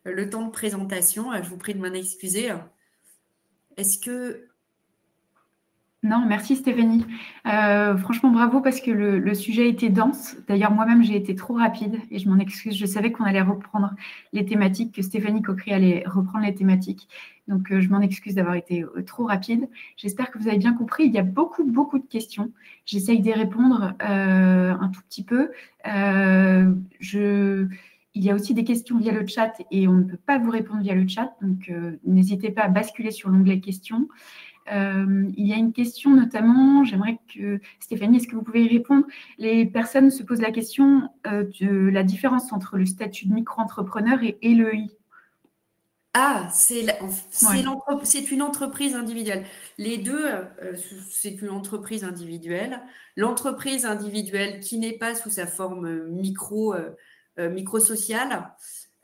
le temps de présentation. Je vous prie de m'en excuser. Est-ce que... Non, merci Stéphanie. Franchement, bravo parce que le sujet était dense. D'ailleurs, moi-même, j'ai été trop rapide et je m'en excuse. Je savais qu'on allait reprendre les thématiques, que Stéphanie Coquery allait reprendre les thématiques. Donc, je m'en excuse d'avoir été trop rapide. J'espère que vous avez bien compris. Il y a beaucoup de questions. J'essaye d'y répondre un tout petit peu. Il y a aussi des questions via le chat et on ne peut pas vous répondre via le chat. Donc, n'hésitez pas à basculer sur l'onglet questions. Il y a une question notamment, j'aimerais que Stéphanie, est-ce que vous pouvez y répondre? Les personnes se posent la question de la différence entre le statut de micro-entrepreneur et l'EI. Ah, c'est Ouais. une entreprise individuelle. Les deux, c'est une entreprise individuelle. L'entreprise individuelle qui n'est pas sous sa forme micro-sociale.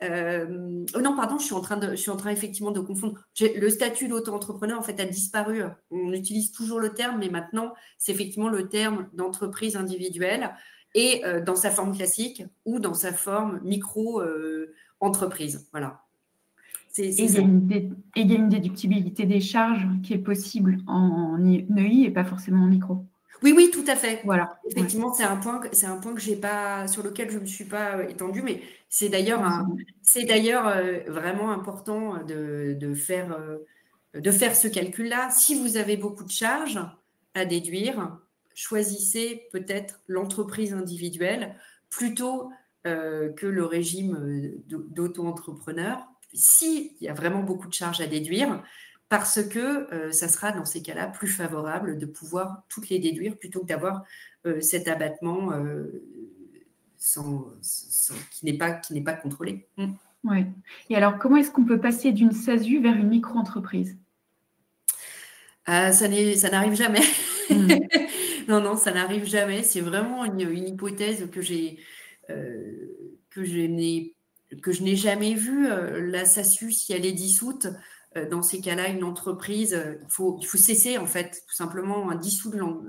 Oh non, pardon, je suis en train effectivement de confondre. Le statut d'auto-entrepreneur, en fait, a disparu. On utilise toujours le terme, mais maintenant, c'est effectivement le terme d'entreprise individuelle et dans sa forme classique ou dans sa forme micro-entreprise. Voilà. Et il y a une déductibilité des charges qui est possible en EI et pas forcément en micro. Oui, tout à fait. Voilà. Effectivement, c'est un point que j'ai pas, sur lequel je ne me suis pas étendue, mais c'est d'ailleurs vraiment important de faire ce calcul-là. Si vous avez beaucoup de charges à déduire, choisissez peut-être l'entreprise individuelle plutôt que le régime d'auto-entrepreneur. S'il y a vraiment beaucoup de charges à déduire, parce que ça sera dans ces cas-là plus favorable de pouvoir toutes les déduire plutôt que d'avoir cet abattement qui n'est pas contrôlé. Oui. Et alors, comment est-ce qu'on peut passer d'une SASU vers une micro-entreprise? Ça n'arrive jamais. Non, ça n'arrive jamais. C'est vraiment une hypothèse que je n'ai jamais vue. La SASU, si elle est dissoute, dans ces cas-là, une entreprise, il faut cesser, en fait, tout simplement, dissoudre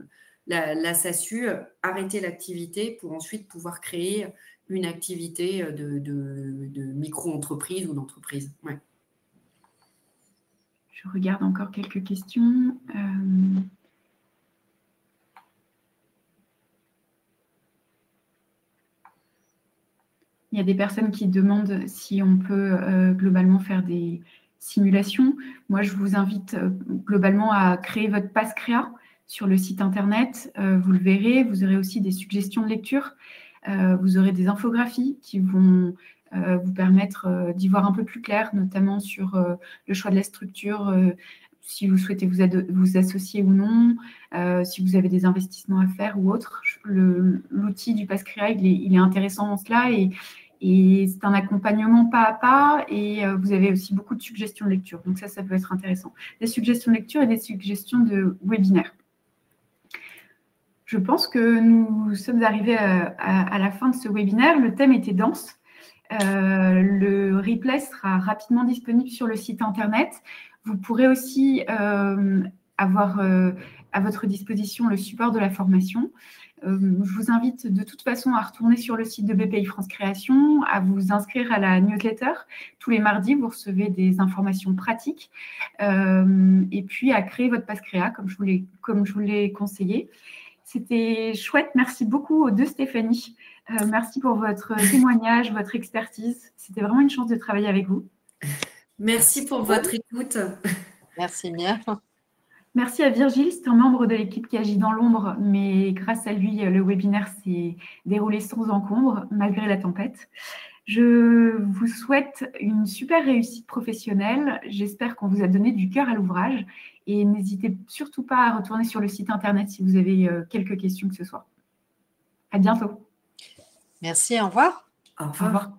la SASU, arrêter l'activité pour ensuite pouvoir créer une activité de micro-entreprise ou d'entreprise. Ouais. Je regarde encore quelques questions. Il y a des personnes qui demandent si on peut globalement faire des simulations. Moi, je vous invite globalement à créer votre passe créa sur le site internet. Vous le verrez. Vous aurez aussi des suggestions de lecture. Vous aurez des infographies qui vont vous permettre d'y voir un peu plus clair, notamment sur le choix de la structure, si vous souhaitez vous associer ou non, si vous avez des investissements à faire ou autre. L'outil du passe créa, il est intéressant en cela et c'est un accompagnement pas à pas et vous avez aussi beaucoup de suggestions de lecture. Donc ça peut être intéressant. Des suggestions de lecture et des suggestions de webinaire. Je pense que nous sommes arrivés à la fin de ce webinaire. Le thème était dense. Le replay sera rapidement disponible sur le site internet. Vous pourrez aussi avoir à votre disposition le support de la formation. Je vous invite de toute façon à retourner sur le site de BPI France Création, à vous inscrire à la newsletter. Tous les mardis, vous recevez des informations pratiques et puis à créer votre passe créa comme je vous l'ai conseillé. C'était chouette. Merci beaucoup aux deux Stéphanie. Merci pour votre témoignage, votre expertise. C'était vraiment une chance de travailler avec vous. Merci pour votre écoute. Merci bien. Merci à Virgile, c'est un membre de l'équipe qui agit dans l'ombre, mais grâce à lui, le webinaire s'est déroulé sans encombre, malgré la tempête. Je vous souhaite une super réussite professionnelle. J'espère qu'on vous a donné du cœur à l'ouvrage. Et n'hésitez surtout pas à retourner sur le site internet si vous avez quelques questions que ce soit. À bientôt. Merci, au revoir. Au revoir.